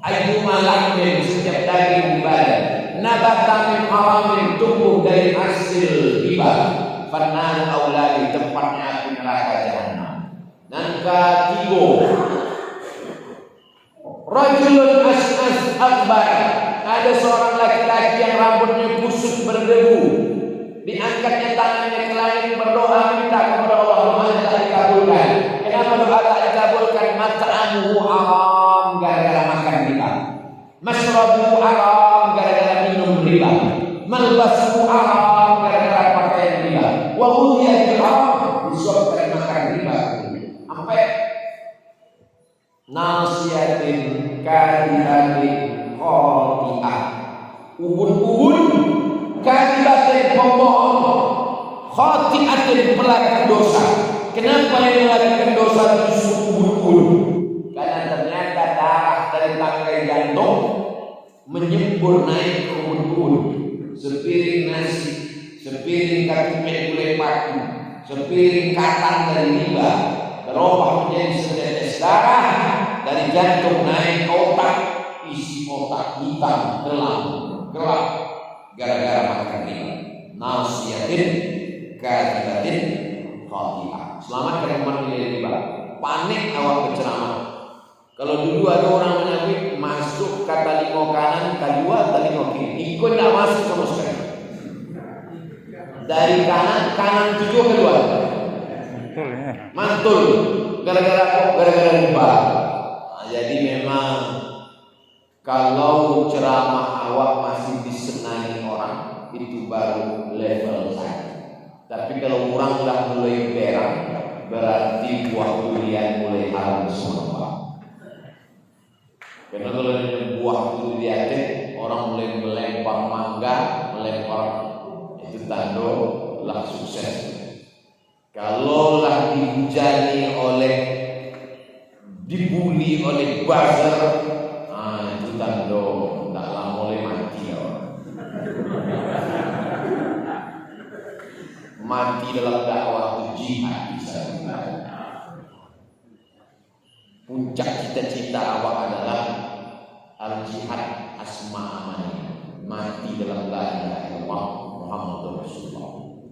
ayyuma lahmin, setiap daging di badan, nabata min haramin, tumbuh dari hasil riba, fannar auladi, tempatnya api neraka jahanam. Dan ketiga, rajulun as'as akbar, ada seorang laki-laki yang rambutnya kusut berdebu, diangkatnya tangannya ke langit berdoa minta kepada Allah, doanya tak dikabulkan. Kenapa doa tak dikabulkan? Mat'amuhu haram, gara-gara makan riba. Masyrabuhu haram, gara-gara minum riba. Malbasuhu haram, gara-gara pakaian riba. Wa ghudhiya bil haram, disebabkan makan riba. Sampai nasiyatin kadihatin khati'ah, ubun-ubun kadihatin pembohong, khati'atin pelaku dosa. Kenapa yang melakukan dosa justru ubun-ubun? Karena ternyata darah dari tangkai jantung menyembur naik ke ubun-ubun. Sepiring nasi, sepiring katumet gulai patu, sepiring kacang dari riba berubah menjadi setetes darah dari jantung naik ke otak, isi otak hitam gelap gara-gara makan riba. Nasiyatin kadibatin khati'ah. Selamatkan umat dari riba. Panik awak berceramah. Kalau dulu ada orang menyebut masuk kata telinga kanan, kedua telinga kiri, ikut tidak masuk sama sekali. Dari kanan tujuh kedua. Mantul gara-gara riba. Nah, jadi memang kalau ceramah awak masih disenangi orang, itu baru level saya. Tapi kalau orang sudah mulai berang, berarti buah durian mulai harum semua. Karena kalau buah durian orang mulai melempar mangga, itu tanda lah sukses. Kalau lah dihujani oleh, dibuli oleh buzzer, itu tanda tak lama mulai mati mati dalam dakwah itu jihad bisa. Puncak cita-cita awak adalah al-jihad asma amani, mati dalam la ilaha illallah Muhammadur Rasulullah.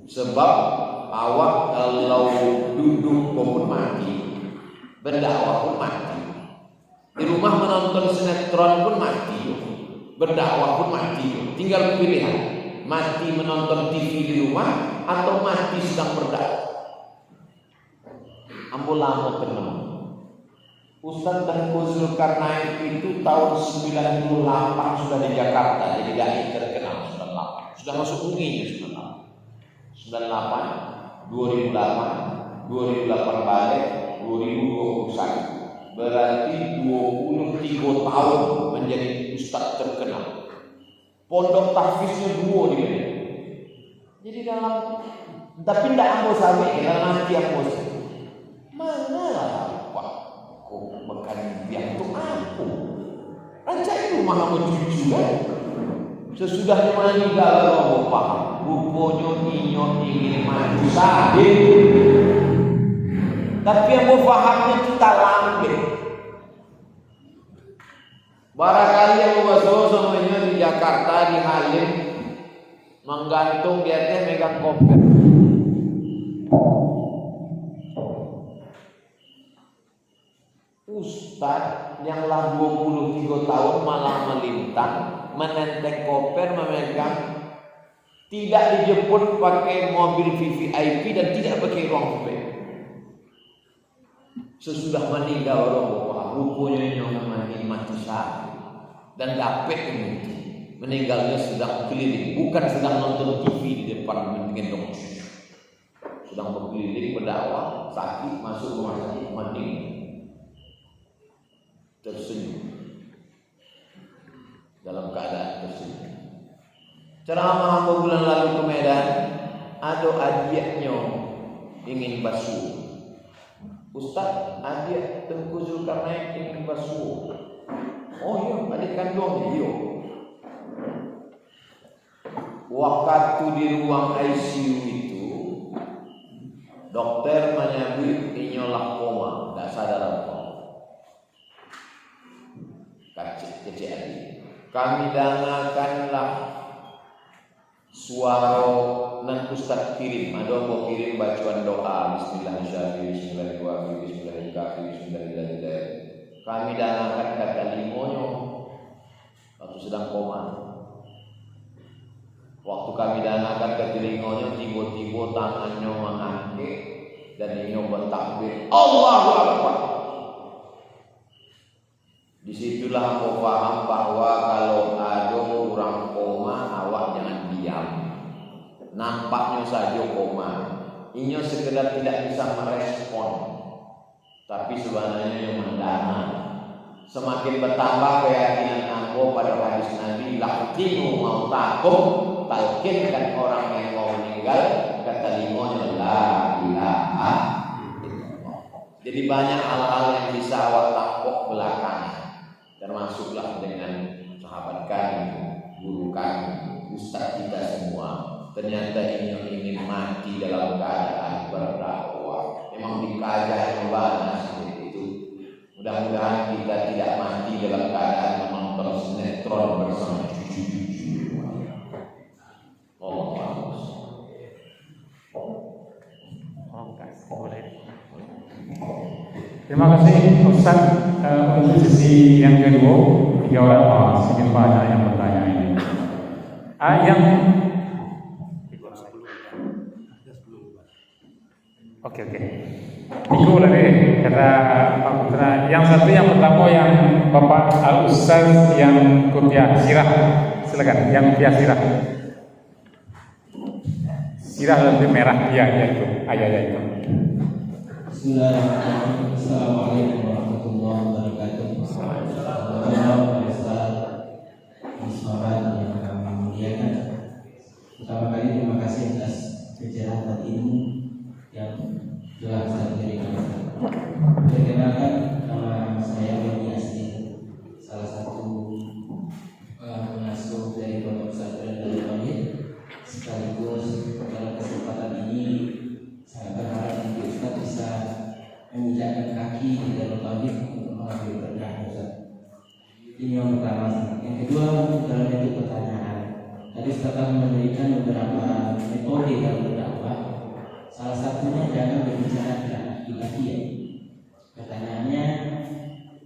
Sebab awak kalau duduk pun mati, berdakwah pun mati, di rumah menonton sinetron pun mati, berdakwah pun mati. Tinggal pilihan, mati menonton TV di rumah atau mati sedang berdakwah. Ambo lama tenang. Ustaz Tengku Zulkarnain itu tahun 98 sudah di Jakarta, jadi dai terkenal 98. Sudah masuk UNI 98, 2008 balik, 2021. Berarti 23 tahun menjadi ustaz terkenal. Pondok tahfiznya 2 dia. Jadi dalam, tapi tidak ambo sampai dalam hati ambo. Mana lah Pak? Kok makan biang tu aku? Rancai rumah ambo cucu kan? Sesudah meninggal ambo paham. Rupanya inyok ingin maju sahib. Tapi ambo fahamnya kita lambe. Barangkali yang memasuki semuanya di Jakarta, di Halim, menggantung biasanya megang koper. Ustaz yang lah 23 tahun malah melintang, menenteng koper, memegang, tidak dijemput pakai mobil VVIP dan tidak pakai ruang VIP. Sesudah meninggal orang bapak, rupanya yang mati sakit dan dapat ini. Meninggalnya sedang keliling, bukan sedang nonton TV di depan menggendong, sedang berkeliling berdakwah, sakit masuk rumah sakit mati, tersenyum dalam keadaan tersenyum. Ceramah bulan lalu ke Medan, ada adiknya ingin basuh. Ustaz, adik Tengku Zulkarnain ingin basuh. Oh iya, adik kandungnya iya. Waktu di ruang ICU itu, dokter menyebut inyolah koma, tidak sadar apa. Kecil adik. Kami dangakanlah suara nan Ustaz kirim, ada mau kirim bacaan doa Bismillahirrahmanirrahim, Bismillahirrahmanirrahim, Bismillahirrahmanirrahim. Kami dangakan kata limonyo waktu sedang koma. Waktu kami dangakan ke telingonya, tiba-tiba tangannya mengangkat dan ini bertakbir Allahu Akbar. Disitulah aku paham bahwa kalau ada orang koma, awak jangan diam. Nampaknya saja koma, ini sekedar tidak bisa merespon, tapi sebenarnya yang mendana. Semakin bertambah keyakinan aku pada hadis Nabi, lakinu mautakum, talkinkan orang yang mau meninggal, kata limonya la ilaha illallah. Jadi banyak hal-hal yang bisa awak takut belakangnya, termasuklah dengan sahabat kami, guru kami, ustaz kita semua. Ternyata ini yang ingin mati dalam keadaan berdakwah. Memang dikajah banyak seperti itu. Mudah-mudahan kita tidak mati dalam keadaan menonton sinetron bersama cucu-cucu. Terima kasih Ustaz. Untuk sesi yang kedua, 3 orang sedikit banyak yang bertanya ini. Oke. Itu lagi kata Pak Putra. Yang satu yang pertama yang Bapak Al Ustaz yang kopiah sirah. Silakan, yang kopiah sirah. Sirah lebih merah ya itu. Ayah itu. Bismillahirrahmanirrahim. Assalamualaikum warahmatullahi wabarakatuh. Assalamualaikum yang kami muliakan. Pertama kali terima kasih atas kejelasan ilmu yang telah saya berikan. Perkenalkan, nama saya Beni Asli, salah satu pengasuh dari Pondok Pesantren Darul Tauhid. Sekaligus dalam kesempatan ini saya berharap Ustaz bisa menginjakkan kaki di Darul Tauhid untuk mengambil berkah Ustaz. Ini yang pertama. Yang kedua, dalam bentuk pertanyaan. Tadi Ustaz telah memberikan beberapa metode dalam berdakwah. Salah satunya jangan berbicara tentang khilafiyah. Pertanyaannya,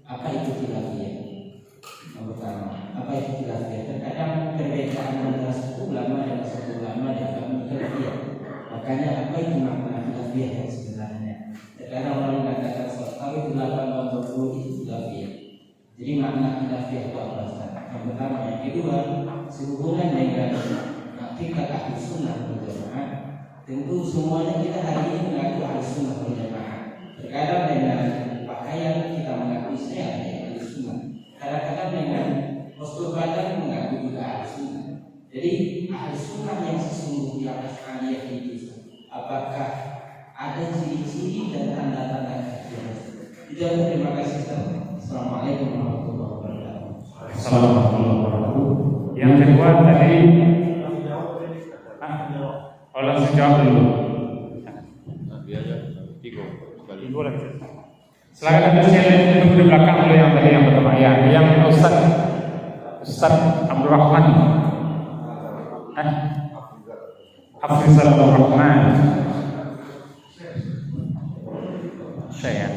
apa itu khilafiyah? Yang pertama, apa itu khilafiyah? Terkadang perbedaan antara satu ulama dan satu ulama dianggap khilafiyah. Makanya apa itu makna khilafiyah yang sebenarnya? Terkadang orang mengatakan kalau itu 8 itu khilafiyah. Jadi makna khilafiyah itu apa? Yang pertama. Yang kedua, sehubungan dengan hakikat Ahlus Sunnah wal Jamaah. Tentu semuanya kita hari ini mengaku Ahlus Sunnah wal Jamaah. Terkadang dengan pakaian kita mengaku saya Ahlus Sunnah. Kadang-kadang dengan postur badan mengaku juga Ahlus Sunnah. Jadi Ahlus Sunnah yang sesungguhnya Asy'ariyah itu, apakah ada ciri-ciri dan tanda-tanda Tidak. Terima kasih. Assalamualaikum warahmatullahi wabarakatuh. Assalamualaikum warahmatullahi wabarakatuh. Yang kedua tadi langsung jawab dulu. Tiga lagi. Silakan saya tunggu di belakang dulu yang tadi yang pertama ya, yang Ustaz Abdul Rahman. Hafizul Abdul Rahman. Saya.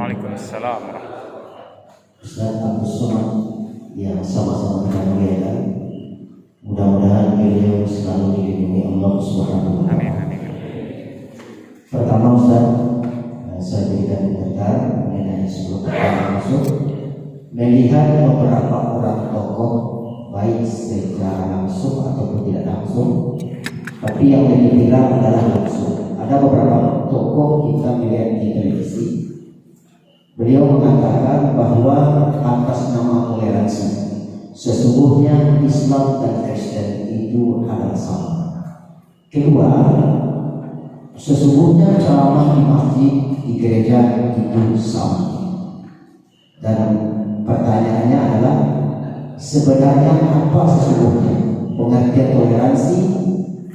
Waalaikumsalam. Ustaz Abdul Somad yang sama-sama kita muliakan, mudah-mudahan beliau selalu dilindungi Allah Subhanahu wa Amin, Ta'ala. amin. Pertama Ustaz, saya berikan komentar mengenai sebelum kita masuk, melihat beberapa orang tokoh baik secara langsung ataupun tidak langsung, tapi yang lebih viral adalah langsung. Ada beberapa tokoh kita melihat di televisi, beliau mengatakan bahwa atas nama toleransi, sesungguhnya Islam dan Kristen itu adalah sama. Kedua, sesungguhnya ceramah di masjid, di gereja itu sama. Dan pertanyaannya adalah, sebenarnya apa sesungguhnya pengertian toleransi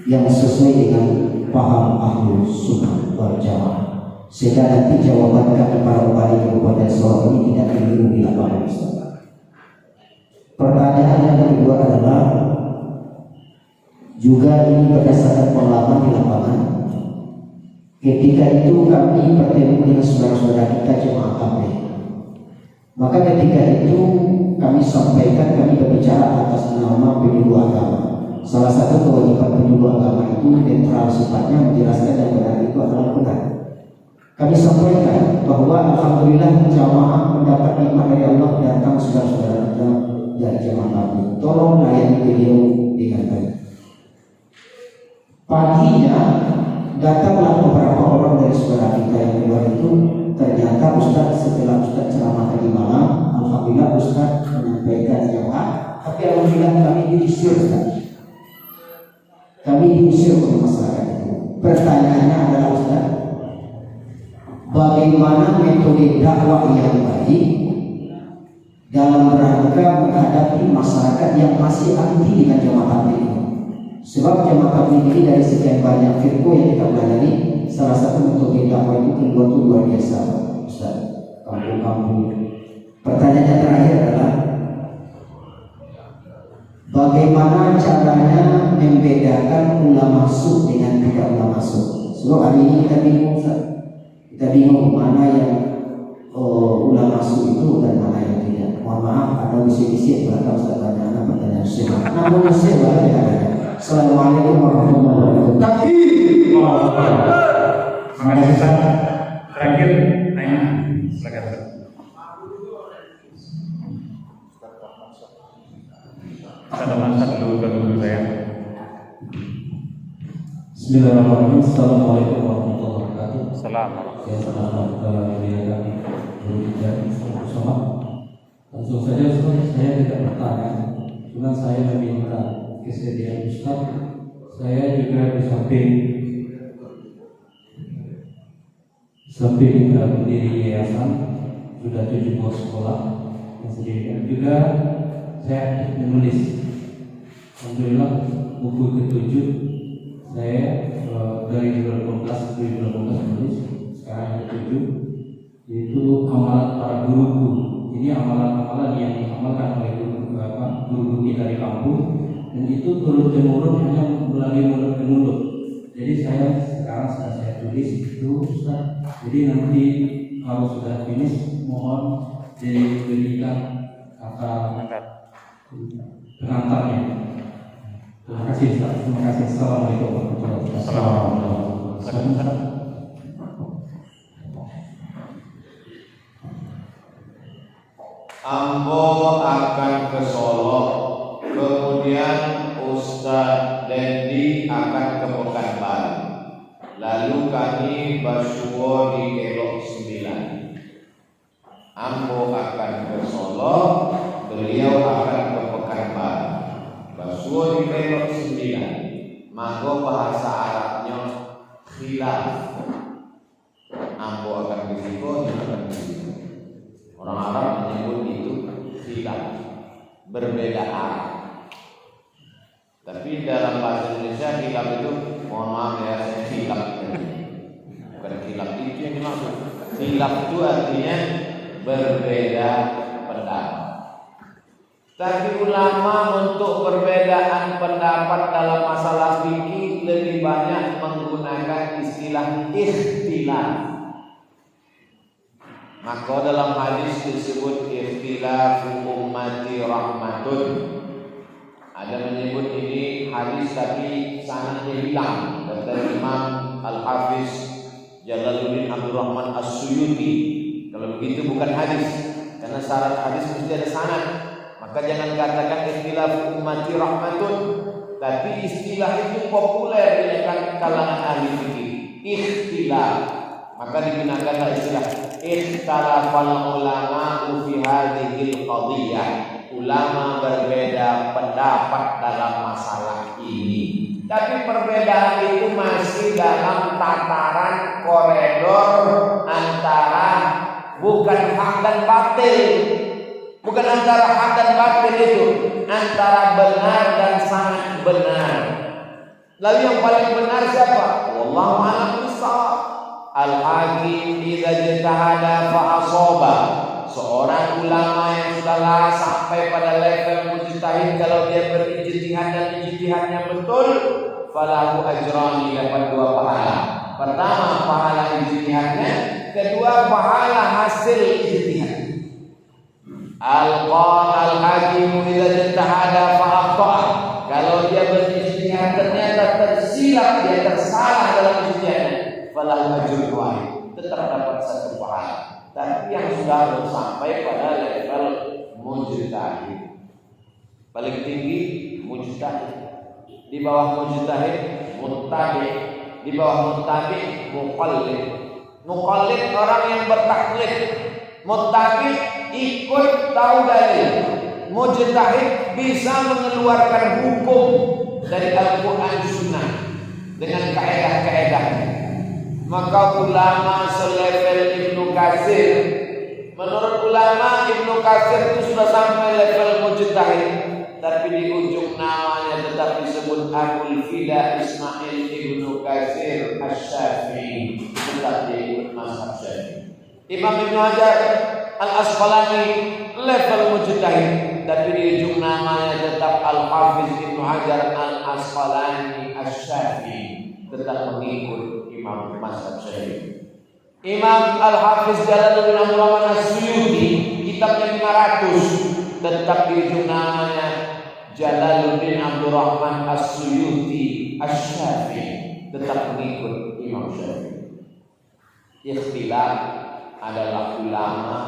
yang sesuai dengan paham Ahlus Sunnah wal Jamaah? Sehingga nanti jawaban kami para wali Kabupaten Sorong ini tidak keliru di lapangan. Pertanyaan yang kedua adalah, juga ini berdasarkan pengalaman di lapangan. Ketika itu kami bertemu dengan saudara-saudara kita jemaah tabligh. Maka ketika itu kami sampaikan, kami berbicara atas nama penyuluh agama. Salah satu kewajiban penyuluh agama itu netral sifatnya, menjelaskan yang benar itu adalah benar. Kami sampaikan bahwa alhamdulillah jamaah mendapat nikmat dari Allah, datang saudara-saudara kita dari jemaah tabligh. Tolong layani beliau dengan baik. Paginya datanglah beberapa orang dari saudara kita yang keluar itu. Ternyata Ustaz setelah Ustaz ceramah tadi malam, alhamdulillah Ustaz menyampaikan jamaah, tapi alhamdulillah kami diusir Ustaz. Kami diusir oleh masyarakat itu. Pertanyaannya adalah Ustaz, bagaimana metode dakwah yang baik dalam rangka menghadapi masyarakat yang masih anti dengan jamaah tabligh ini? Sebab jamaah tabligh ini dari sekian banyak firqah yang kita pelajari, salah satu metode dakwah itu keluar itu luar biasa, Ustaz. Kampung-kampung. Pertanyaan terakhir adalah, bagaimana caranya membedakan ulama masuk dengan tidak ulama masuk? Sebab hari ini kita bingung, Ustaz. Kita bingung mana yang ulama masuk itu dan mana yang tidak. Mohon maaf, ada bisik-bisik belakang Ustaz tanya anak pertanyaan sehat. Namun sehat tidak ada. Assalamualaikum warahmatullahi wabarakatuh. Terima kasih Ustaz. Terakhir, tanya. Silakan. Ustaz dulu ke guru saya. Bismillahirrahmanirrahim. Assalamualaikum warahmatullahi wabarakatuh. Assalamualaikum. Saya selamat melihat guru kita bersama. Langsung saja Ustaz, saya tidak bertanya, cuma saya meminta kesediaan Ustaz. Saya juga di samping pendiri yayasan, sudah 7 buah sekolah yang sendirian juga saya aktif menulis. Alhamdulillah buku ke-7 saya dari 2018 menulis. Sekarang yang ke-7 yaitu amalan para guruku. Ini amalan-amalan yang diamalkan oleh guru kita di kampung, dan itu turun-temurun hanya melalui mulut ke mulut. Jadi sekarang sudah saya tulis itu Ustaz. Jadi nanti kalau sudah finish mohon diberikan kata pengantarnya. Terima kasih Ustaz. Terima kasih. Assalamualaikum warahmatullahi wabarakatuh. Ambo akan ke Solo, kemudian Ustadz Dendi akan ke Pekanbaru, lalu kami basuo di Kelok 9. Ambo akan ke Solo, beliau akan ke Pekanbaru, basuo di Kelok 9. Maka bahasa Arabnya khilaf. Ambo akan ke situ, akan ke situ. Orang Arab menyebut itu khilaf, berbeda arah. Tapi dalam bahasa Indonesia khilaf itu, mohon maaf ya, saya khilaf. Bukan khilaf itu yang dimaksud. Khilaf itu artinya berbeda pendapat. Tapi ulama untuk perbedaan pendapat dalam masalah fikih lebih banyak menggunakan istilah ikhtilaf. Maka dalam hadis disebut ikhtilafu ummati rahmatun. Ada menyebut ini hadis tapi sanadnya hilang. Kata Imam Al-Hafiz Jalaluddin Abdul Rahman As-Suyuti, kalau begitu bukan hadis, karena syarat hadis mesti ada sanad. Maka jangan katakan ikhtilafu ummati rahmatun, tapi istilah itu populer di kalangan ahli fikih. Ikhtilaf, maka digunakanlah istilah ikhtalafal ulama fi hadhil qadhiyah. Ulama berbeda pendapat dalam masalah ini, tapi perbedaan itu masih dalam tataran koridor antara bukan hak dan batil, bukan antara hak dan batil, itu antara benar dan sangat benar. Lalu yang paling benar siapa? Wallahu a'lam bishawab. Al-hakim idza ijtahada fa asaba. Seorang ulama yang sudah sampai pada level mujtahid, kalau dia berijtihad dan ijtihadnya betul, falahu ajrani, dapat 2 pahala. Pertama pahala ijtihadnya, kedua pahala hasil ijtihad. Al-hakim idza ijtahada fa akhta'a. Kalau dia berijtihad ternyata tersilap, dia tersalah dalam ijtihadnya, falahu ajrun wahid, tetap dapat 1 pahala. Tapi yang sudah belum sampai pada level mujtahid, paling tinggi mujtahid, di bawah mujtahid muttabi, di bawah muttabi muqallid. Muqallid orang yang bertaklid, muttabi ikut tahu dalil, mujtahid bisa mengeluarkan hukum dari Al-Quran Sunnah dengan kaedah-kaedahnya. Maka ulama selevel Ibnu Katsir, menurut ulama Ibnu Katsir itu sudah sampai level mujtahid, tapi di ujung namanya tetap disebut Abul Fida Ismail Ibnu Katsir Asy-Syafi'i, tetap diikut mazhab Syafi'i. Imam Ibnu Hajar Al-Asqalani level mujtahid, tapi di ujung namanya tetap Al-Hafiz Ibnu Hajar Al-Asqalani Asy-Syafi'i, tetap mengikut Imam mazhab Syafi'i. Imam Al-Hafiz Jalaluddin Abdul Rahman As-Suyuti, kitabnya 500, tetap di ujung namanya Jalaluddin Abdul Rahman As-Suyuti Asy-Syafi'i, tetap mengikut Imam Syafi'i. Ikhtilaf adalah ulama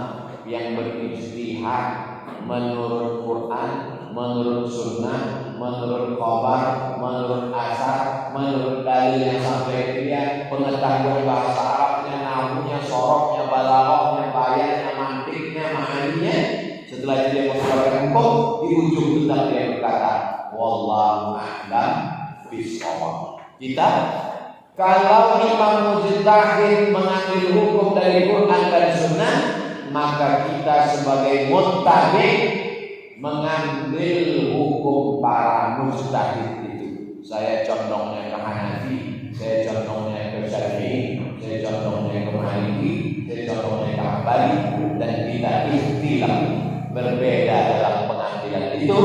yang berijtihad menurut Quran, menurut Sunnah, menurut khabar, menurut asar, menurut dalil yang sampai dia, pengetahuan bahasa Arabnya, nahwunya, sorofnya, balaghahnya, bayannya, mantiknya, ma'aninya. Setelah dia mengeluarkan hukum, di ujung tetap dia berkata, wallahu a'lam bishawab. Kita kalau imam mujtahid mengambil hukum dari Quran dan Sunnah, maka kita sebagai muttabi mengambil hukum para mujtahid itu. Saya condongnya ke Hanafi, saya condongnya ke Syafi'i, saya condongnya ke Maliki, saya condongnya ke Hambali, dan kita ikhtilaf berbeda dalam pengambilan itu,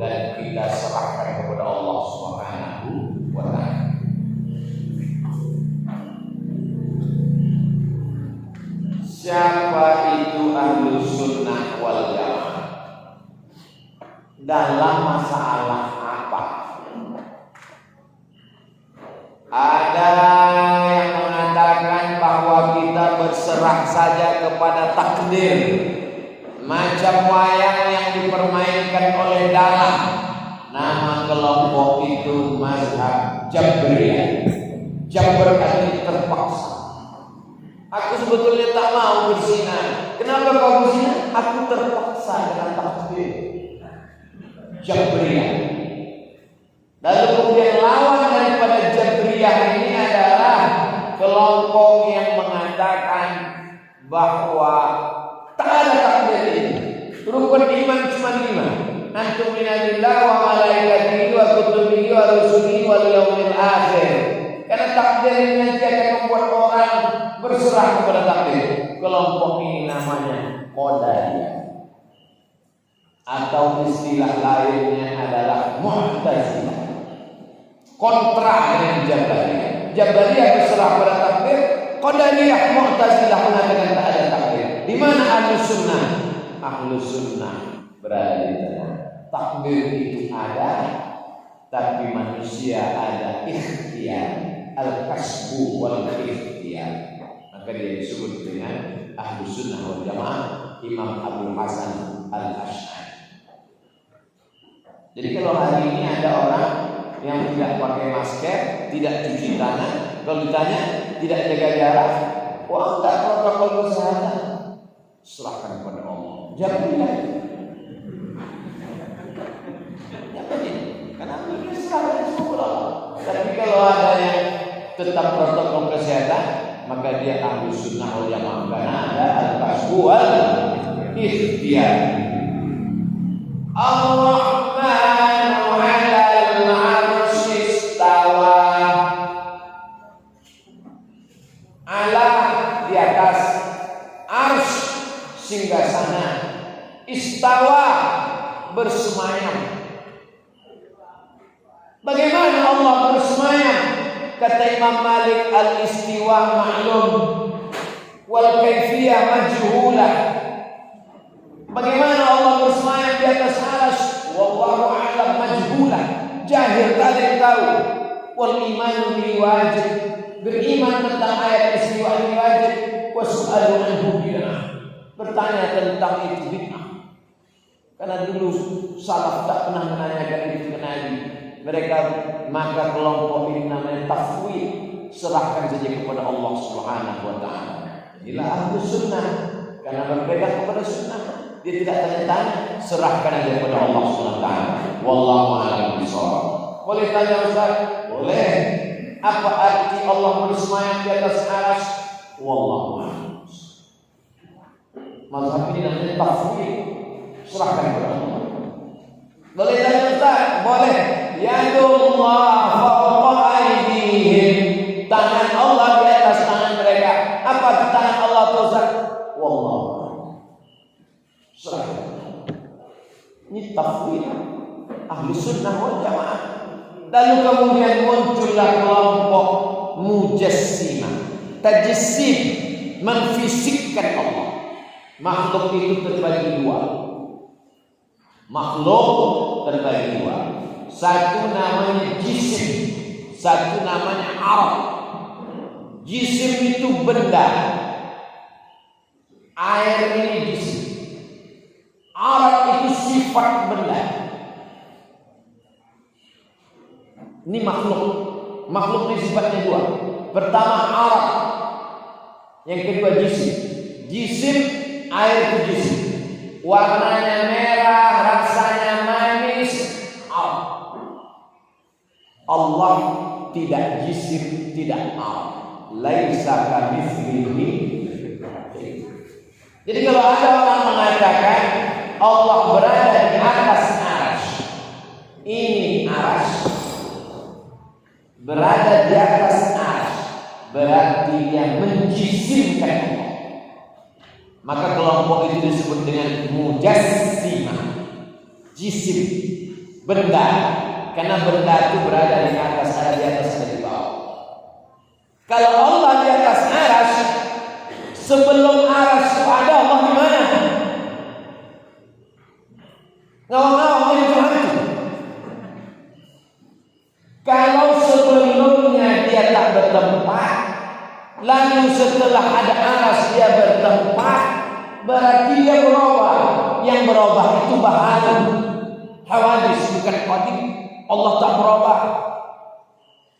dan kita serahkan kepada Allah Subhanahu wa ta'ala. Siapa itu ahlu sunnah wal jamaah? Dalam masalah apa? Ada yang mengatakan bahwa kita berserah saja kepada takdir, macam wayang yang dipermainkan oleh dalang. Nama kelompok itu mazhab Jabriyah. Jabr artinya terpaksa. Aku sebetulnya tak mau berzina. Kenapa kau berzina? Aku terpaksa dengan takdir. Jabriyah. Lalu kemudian lawan daripada Jabriyah ini adalah kelompok yang mengatakan bahwa tak ada takdir ini. Rukun iman cuma 5. Antum minalillah wa malaikatihi wa kutubihi wa rusulihi wal yaumil akhir. Karena takdir ini nanti akan membuat orang berserah kepada takdir. Kelompok ini namanya Qadariyah, atau istilah lainnya adalah Mu'tazilah. Kontra dengan Jabariyah. Jabariyah berserah pada takdir, Qadariyah Mu'tazilah mengatakan tak ada takdir. Di mana ahlus sunnah? Ahlus sunnah berada di tengah. Takbir itu ada, tapi manusia ada ikhtiar, al-kasbu wal ikhtiar. Maka dia disebut dengan ahlus sunnah wal jamaah, Imam Abdul Hasan al-Asy'ari. Jadi kalau hari ini ada orang yang tidak pakai masker, tidak cuci tangan, kalau ditanya tidak jaga jarak, wah enggak protokol kesehatan, serahkan kepada Allah. Jangan dia. Jangan dia. Karena ini serahkan kepada Allah. Tapi kalau ada yang tetap protokol kesehatan, maka dia ahlu sunnah wal jamaah, karena ada al-kasbu wal ikhtiar. Ar-Rahmanu 'alal 'arsy istawa. Ala di atas, arsy singgasana, istawa bersemayam. Bagaimana Allah bersemayam? Kata Imam Malik, al-istiwa ma'lum wal kaifiyah majhulah. Bagaimana Allah bersemayam di atas arsy? Wallahu a'lam, majhulah, jahil, tak ada yang tahu. Wal imanu bil wajib, beriman tentang ayat istiwa ini wajib. Wa su'alu anhu bid'ah, bertanya tentang itu bid'ah. Karena dulu salaf tak pernah menanyakan itu ke Nabi. Mereka maka kelompok ini namanya tafwid, serahkan saja kepada Allah Subhanahu wa taala. Inilah ahlus sunnah, karena berpegang kepada sunnah. Dia tidak tanya-tanya, serahkan saja kepada Allah Subhanahu wa taala. Wallahu a'lam bishawab. Boleh tanya Ustaz? Boleh. Apa arti Allah bersemayam di atas arsy? Wallahu a'lam. Mazhab ini namanya tafwid, serahkan kepada Allah. Boleh tanya Ustaz? Boleh. Yadullah fawqa aydihim, tangan Allah di atas tangan mereka. Apa tangan Allah itu Ustaz? Wallahu a'lam. Serahkan. Ini tafwid ahli sunnah wal jamaah. Lalu kemudian muncullah kelompok mujassimah, tajassim, memfisikkan Allah. Makhluk itu terbagi dua. Makhluk terbagi dua. Satu namanya jisim, satu namanya arab. Jisim itu benda, air ini jisim. Arab itu sifat benda. Ini makhluk. Makhluk ini sifatnya dua. Pertama arab, yang kedua jisim. Jisim, air itu jisim. Warnanya merah, rasanya manis, arab. Allah tidak jisim, tidak arab. Laisa kamitslihi. Jadi kalau ada orang mengatakan Allah berada di atas arsy, ini arsy, berada di atas arsy, berarti dia menjisimkan Allah. Maka kelompok itu disebut dengan mujassimah, jisim, benda. Karena benda itu berada di atas, ada di atas, ada di bawah. Kalau Allah di atas arsy, sebelum arsy ada Allah di mana? Ngawang-ngawang itu hantu. Kalau sebelumnya dia tak bertempat, lalu setelah ada arsy dia bertempat, berarti dia berubah. Yang berubah itu bahaya, hawadis, bukan qadim. Allah tak berubah.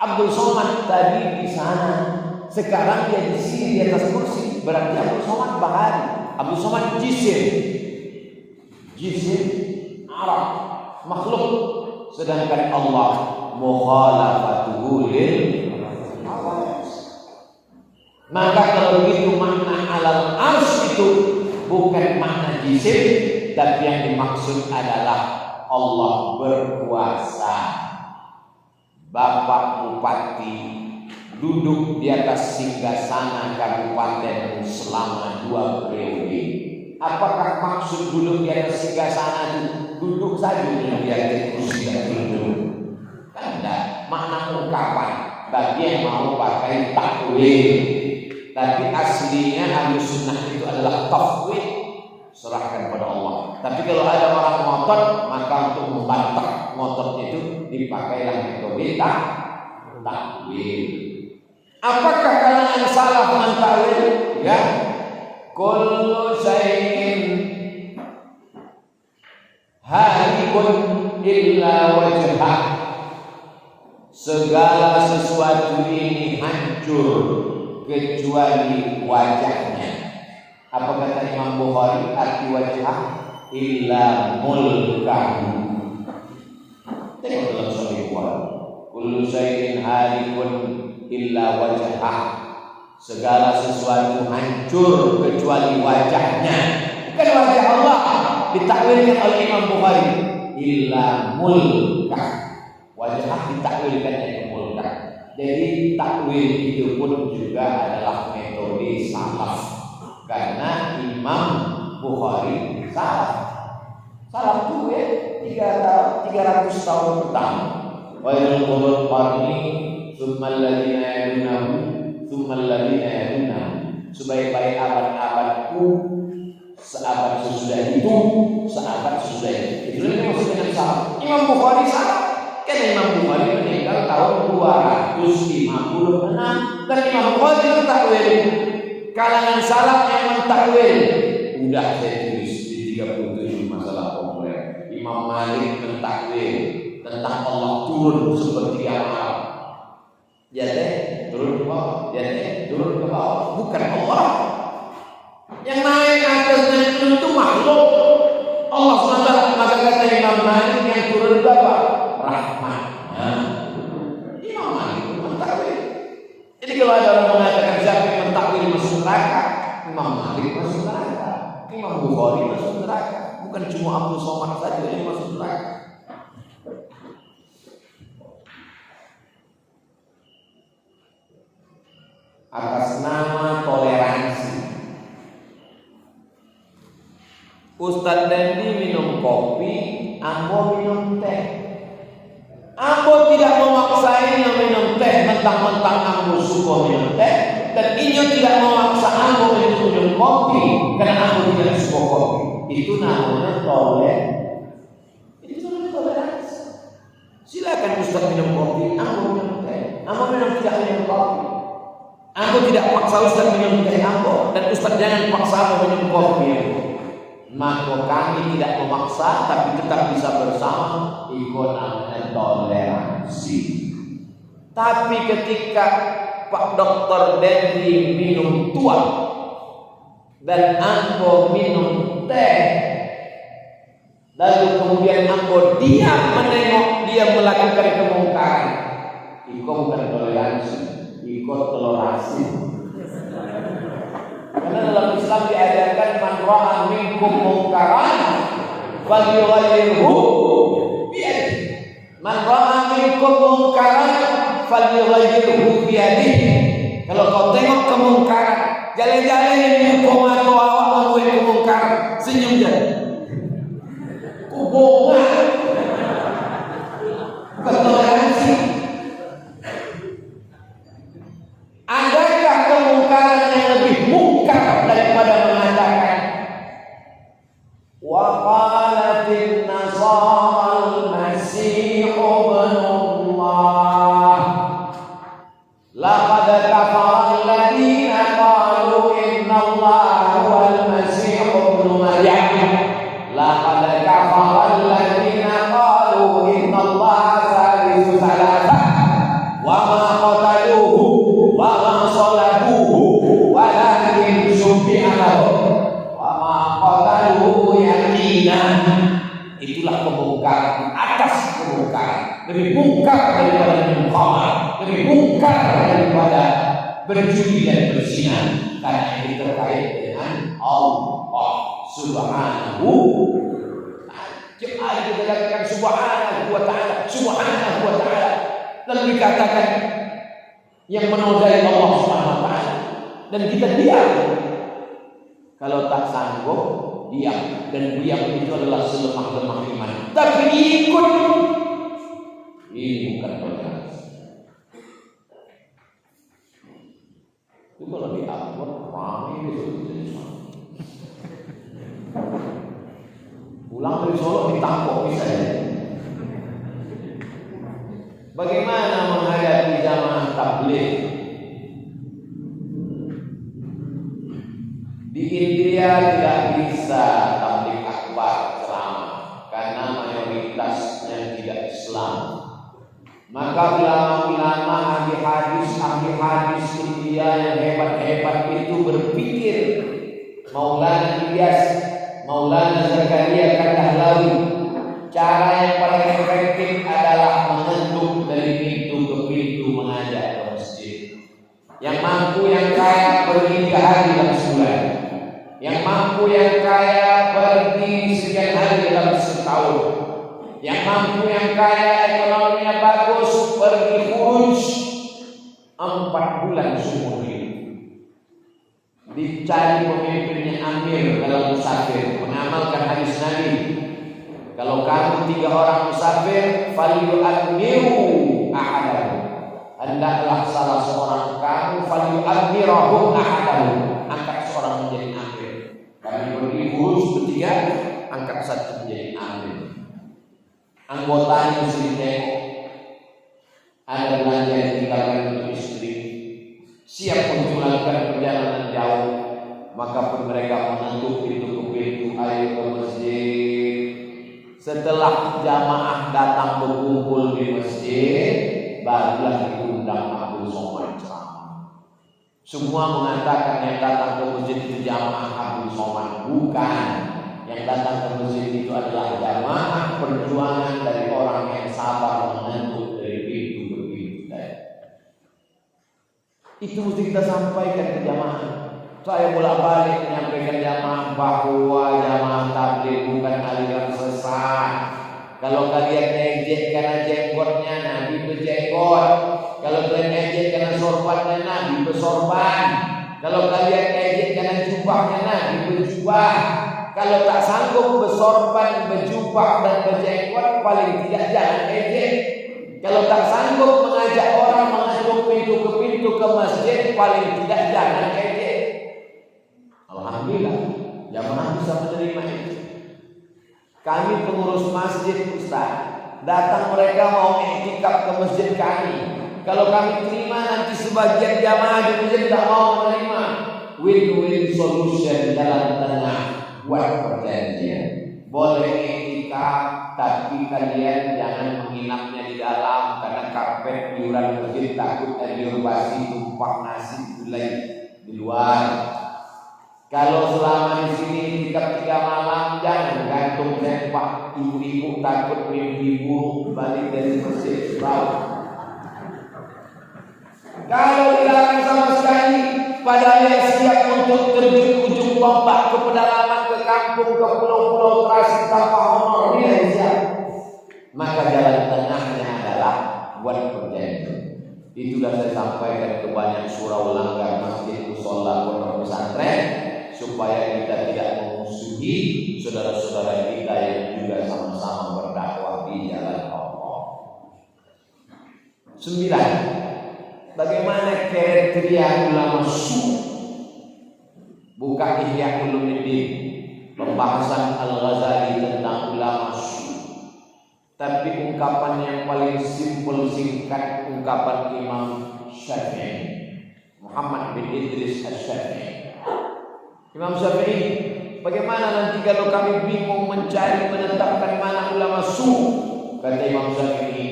Abdul Somad tadi di sana, sekarang dia di sini di atas kursi, berarti Abdul Somad bahari. Abdul Somad jisim, jisim Arab, makhluk. Sedangkan Allah mukhalafatuhu lil hawadis. Maka kalau begitu makna alal arsy itu bukan makna jisim, tapi yang dimaksud adalah Allah berkuasa. Bapak Bupati duduk di atas singgasana kabupaten selama 2 periode. Apakah maksud duduk di atas singgasana itu duduk saja di atas kursi dan duduk? Kan tidak. Makna ungkapan bagi yang mau pakai takwil. Tapi aslinya ahlu sunnah itu adalah tafwid, serahkan pada Allah. Tapi kalau ada orang ngotot, maka untuk membantah ngototnya itu dipakailah metode takwil. Apakah kalangan salaf mentakwil? Ya, kullu syai'in halikun illa wajhah. Segala sesuatu ini hancur kecuali wajahnya. Apa kata Imam Bukhari? Arti wajah illa mulkahu. Tengok dalam Sahih Bukhari. Kullu syai'in halikun illa wajhah. Segala sesuatu hancur kecuali wajahnya. Bukan wajah Allah. Ditakwilkan oleh Imam Bukhari illa mulkah. Wajah ditakwilkan dengan mulkah. Jadi takwil itu pun juga adalah metode salaf. Karena Imam Bukhari salaf itu ya 300 tahun pertama. Wailul qurun qarni tsumma alladziina yalunahu tsumma alladziina yalunahu. Sebaik-baik abad-abadku seabad sesudah itu, seabad sesudah itu. Itu maksudnya salaf. Imam Bukhari salaf. Karena Imam Bukhari meninggal tahun 256 dan Imam Bukhari mentakwil. Kalangan salaf yang mentakwil udah saya tulis di 37 masalah populer. Imam Malik mentakwil tentang Allah turun seperti yang malam. Jadi turun ke bawah, jadi turun ke bawah, bukan Allah. Yang naik atas dan turun itu makhluk Allah SWT. Maka kata Imam Malik yang turun ke bawah rahmat. Imam Malik mentakwil. Jadi kalau ada orang mengatakan siapa yang mentakwil masuk neraka, Imam Malik masuk neraka, Imam Bukhari masuk neraka. Bukan cuma Abdul Somad saja yang masuk neraka. Atas nama toleransi, Ustadz Dendi minum kopi, Ambo minum teh. Ambo tidak memaksain minum teh, mentang-mentang Ambo suka minum teh, dan Inyo tidak memaksa Ambo minum kopi karena Ambo tidak suka kopi. Itu namanya toleransi. Silakan Ustaz minum kopi, Ambo minum teh. Ambo tidak minum kopi. Ambo tidak paksa Ustaz minum teh Ambo, dan Ustaz jangan paksa Ambo minum kopi. Maka kami tidak memaksa, tapi tetap bisa bersama. Itu namanya toleransi. Tapi ketika Pak Dokter Dendi minum tuak dan Ambo minum teh, lalu kemudian Ambo diam menengok dia melakukan kemungkaran, itu bukan toleransi, itu toleransi. Karena dalam Islam diajarkan man ra'a minkum mungkaran falyughayyirhu biyadihi. Man ra'a minkum mungkaran falyughayyirhu biyadihi. Kalau kau tengok kemungkaran, jalan-jalan ini kau atau awak membuat kemungkaran, senyum je. Kubongan. Bukan toleransi. Adakah kemungkaran yang lebih mungkar daripada mengatakan wa qalatin nasara al-masih ibnullah laqad kafara alladziina qalu innallaha huwal masih ibnu maryam laqad kafara alladziina qalu innallaha salisu salasa wa ma qataluhu wa ma salabuhu walakin syubbiha lahum wa ma qataluhu yaqinan. Itulah kemungkaran atas kemungkaran, lebih mungkar daripada minum khamar, lebih mungkar daripada berjudi dan berzina, karena ini terkait dengan Allah Subhanahu wa ta'ala. Jemaah dikatakan Subhanahu wa ta'ala, Subhanahu wa ta'ala, lalu dikatakan yang menodai Allah Subhanahu wa ta'ala, dan kita diam. Kalau tak sanggup diam, dan diam itu adalah selemah-lemah iman. Tapi ikut, ini bukan toleransi. kalau di upload ramai itu. Pulang dari Solo ditangkap misalnya. Bagaimana menghadapi jamaah tabligh? Di India tidak bisa tabligh akbar ceramah karena mayoritasnya tidak Islam. Maka ulama-ulama ahli hadis India yang hebat-hebat itu berpikir, Maulana Ilyas, Maulana Zakaria Kandahlawi, cara yang paling efektif adalah mengetuk dari pintu ke pintu mengajak ke masjid. Yang mampu yang kaya pergi 3 hari dalam sebulan. Yang mampu yang kaya pergi sekian hari dalam setahun. Yang mampu yang kaya ekonominya bagus pergi khuruj 4 bulan seumur hidup. Dicari pemimpinnya amir dalam musafir, mengamalkan hadis Nabi. Kalau kamu 3 orang musafir, falyu'amiru ahadahu. Hendaklah salah seorang kamu falyu'amirahum ahadahu. Angkat seorang menjadi amir. Kami pergi khuruj bertiga, angkat satu menjadi amir. Anggotanya mesti ditengok. Ada belanja yang ditinggalkan untuk istri, siap untuk melakukan perjalanan jauh, maka pun mereka menentuk pintu ke pintu, ayo ke masjid. Setelah jamaah datang berkumpul di masjid, barulah diundang Abdul Somad ceramah. Semua mengatakan yang datang ke masjid itu jamaah Abdul Somad. Bukan. Yang datang ke masjid itu adalah jamaah perjuangan dari orang yang sabar menentuk dari pintu ke pintu. Itu mesti kita sampaikan ke jamaah. Saya bolak-balik menyampaikan jamaah bahwa jamaah tabligh bukan aliran sesat. Kalau kalian ngejek karena jenggotnya, Nabi berjenggot. Kalau kalian ngejek karena sorbannya, Nabi bersorban. Kalau kalian ngejek karena jubahnya, Nabi berjubah. Kalau tak sanggup bersorban, berjubah dan berjenggot, paling tidak jangan ngejek. Kalau tak sanggup mengajak orang mengetuk pintu ke pintu ke masjid, paling tidak jangan ngejek. Alhamdulillah, jamaah bisa menerima itu. Kami pengurus masjid Ustaz, datang mereka mau iktikaf ke masjid kami. Kalau kami terima, nanti sebagian jamaah di masjid tidak mau menerima. Win-win solution, jalan tengah, buat perjanjian. Boleh iktikaf, tapi kalian jangan menginapnya di dalam karena karpet iuran masjid takut diurbasi tumpah nasi gulai di luar. Kalau selama di sini 3 malam, jangan gantung sempak. Ibu-ibu takut mimpi buruk balik dari masjid. Kalau dilarang sama sekali, padahal yang siap untuk terjun ujung tombak ke pedalaman, ke kampung, ke pulau-pulau terasing tanpa honor, dia yang siap. Maka jalan tengahnya adalah buat perjanjian. Itu sudah saya sampaikan ke banyak surau langgar, masjid, musola, pondok pesantren, supaya kita tidak memusuhi saudara-saudara kita yang juga sama-sama berdakwah di jalan Allah. 9. Bagaimana kriteria ulama su? Buka Ihya Ulumuddin, pembahasan Al-Ghazali tentang ulama su. Tapi ungkapan yang paling simpel singkat, ungkapan Imam Syafi'i, Muhammad bin Idris Asy-Syafi'i. Imam Syafi'i, bagaimana nanti kalau kami bingung mencari menetapkan mana ulama su? Kata Imam Syafi'i,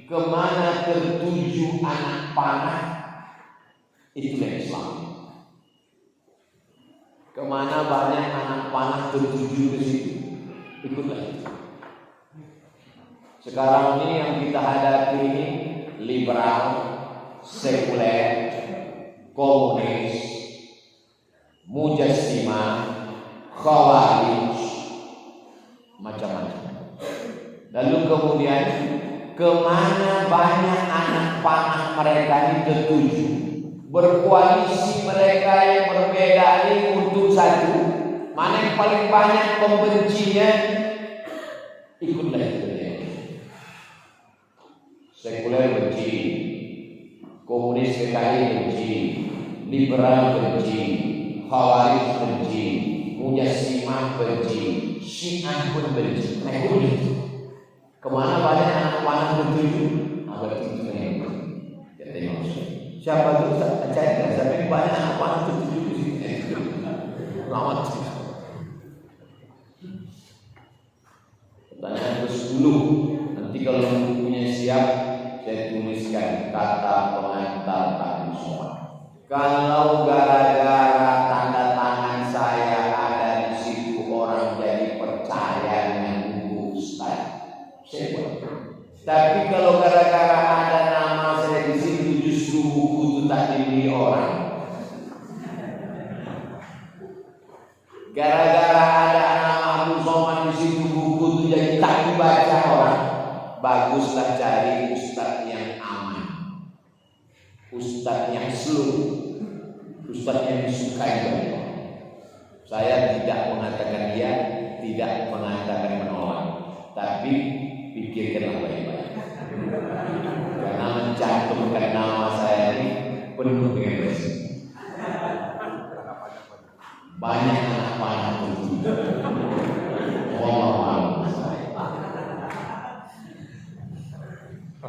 kemana tertuju anak panah, itulah Islam. Kemana banyak anak panah tertuju ke situ, ikutlah itu. Sekarang ini yang kita hadapi ini liberal, sekuler, komunis, mujassimah, khawarij, macam-macam. Lalu kemudian kemana banyak anak panah mereka ini tertuju? Berkoalisi mereka yang berbeda ini untuk satu. Mana yang paling banyak pembencinya? Ikutlah itu. Sekuler benci, komunis PKI benci, liberal benci, Khawarij benci, Mujassimah benci, Syiah pun benci. Naik kulit. Kemana banyak anak panah tertuju? Abad itu naik. Ya tengok. Siapa itu? Saya sampai banyak anak panah tertuju di sini. Selamat. Pertanyaan ke-10. Nanti kalau bukunya siap, saya tuliskan kata pengantar Abu Somad. Kalau gara-gara tanda tangan saya ada di situ orang jadi percaya dengan buku Ustaz, saya buat. Tapi kalau gara-gara ada nama saya di situ justru buku itu tak dibeli orang. Gara-gara ada nama Abu Somad di situ buku itu jadi tak dibaca orang. Baguslah cari ustaz yang aman, ustaz yang slow, ustaz yang disukai oleh Allah. Saya tidak mengatakan dia, tidak mengatakan menolak, tapi pikirkanlah baik-baik. Karena mencantumkan nama saya ini penuh dengan resiko. Banyak anak panah itu.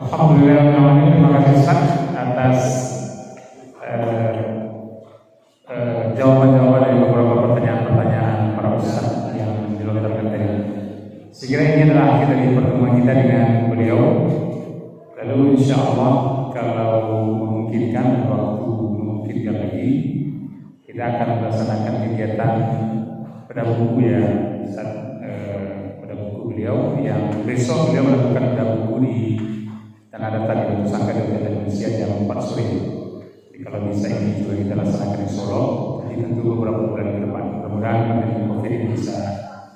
Alhamdulillah, terima kasih Ustaz atas jawaban-jawaban dari beberapa pertanyaan-pertanyaan para ustaz yang dilontarkan tadi. Sekiranya ini adalah akhir dari pertemuan kita dengan beliau. Lalu insya Allah kalau memungkinkan, waktu memungkinkan lagi, kita akan melaksanakan kegiatan pada buku ya Ustaz, pada buku beliau yang besok beliau melakukan pada buku di Tanah Datar di Batu Sangka dan Indonesia jam 4 sore. Jadi kalau bisa ini juga kita laksanakan di Solo. Jadi tentu beberapa bulan ke depan. Mudah-mudahan pandemi COVID ini bisa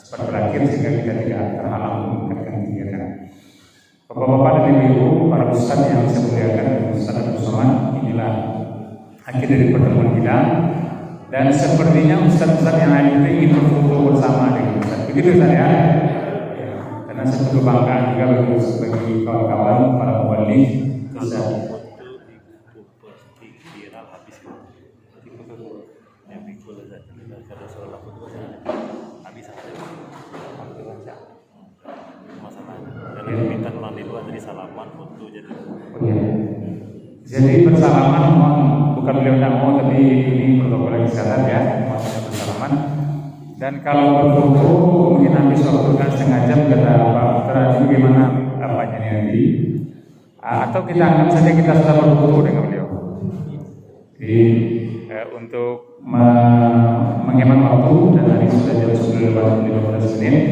cepat berakhir sehingga kita tidak terhalang meningkatkan kegiatan. Bapak-bapak dan ibu-ibu, para ustaz yang saya muliakan, Ustaz Abu Somad, inilah akhir dari pertemuan kita. Dan sepertinya ustaz-ustaz yang lain itu ingin berfoto bersama dengan Ustaz. Begitu Ustaz ya? Karena satu kebanggaan juga bagi kawan-kawan para muballigh bisa viral habis masalahnya minta ulang dulu dari salaman foto jadi bersalaman bukan beliau tidak mau, tapi ini protokol kesehatan ya, maksudnya bersalaman. Dan kalau berfoto mungkin habis waktu kan setengah jam kata Pak Putra, bagaimana apanya nanti, atau kita anggap saja kita sudah berfoto dengan beliau. Jadi untuk menghemat waktu dan hari sudah jam 10:15 menit,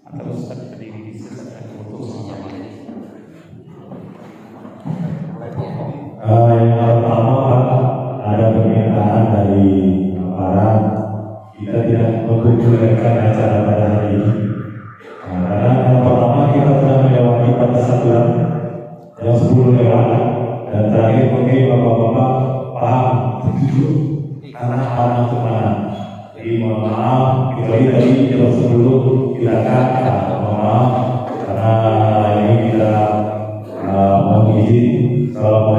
atau Ustaz berdiri di sini foto sama. Yang pertama ada permintaan dari aparat kita tidak memperbolehkan acara pada hari ini. Karena yang pertama kita sudah melewati batasan jam 10 lewat, dan terakhir mungkin bapak-bapak paham setuju karena panas kemana. Jadi mohon maaf, kecuali tadi jam 10 kita mohon maaf karena ini kita mohon izin. Assalamualaikum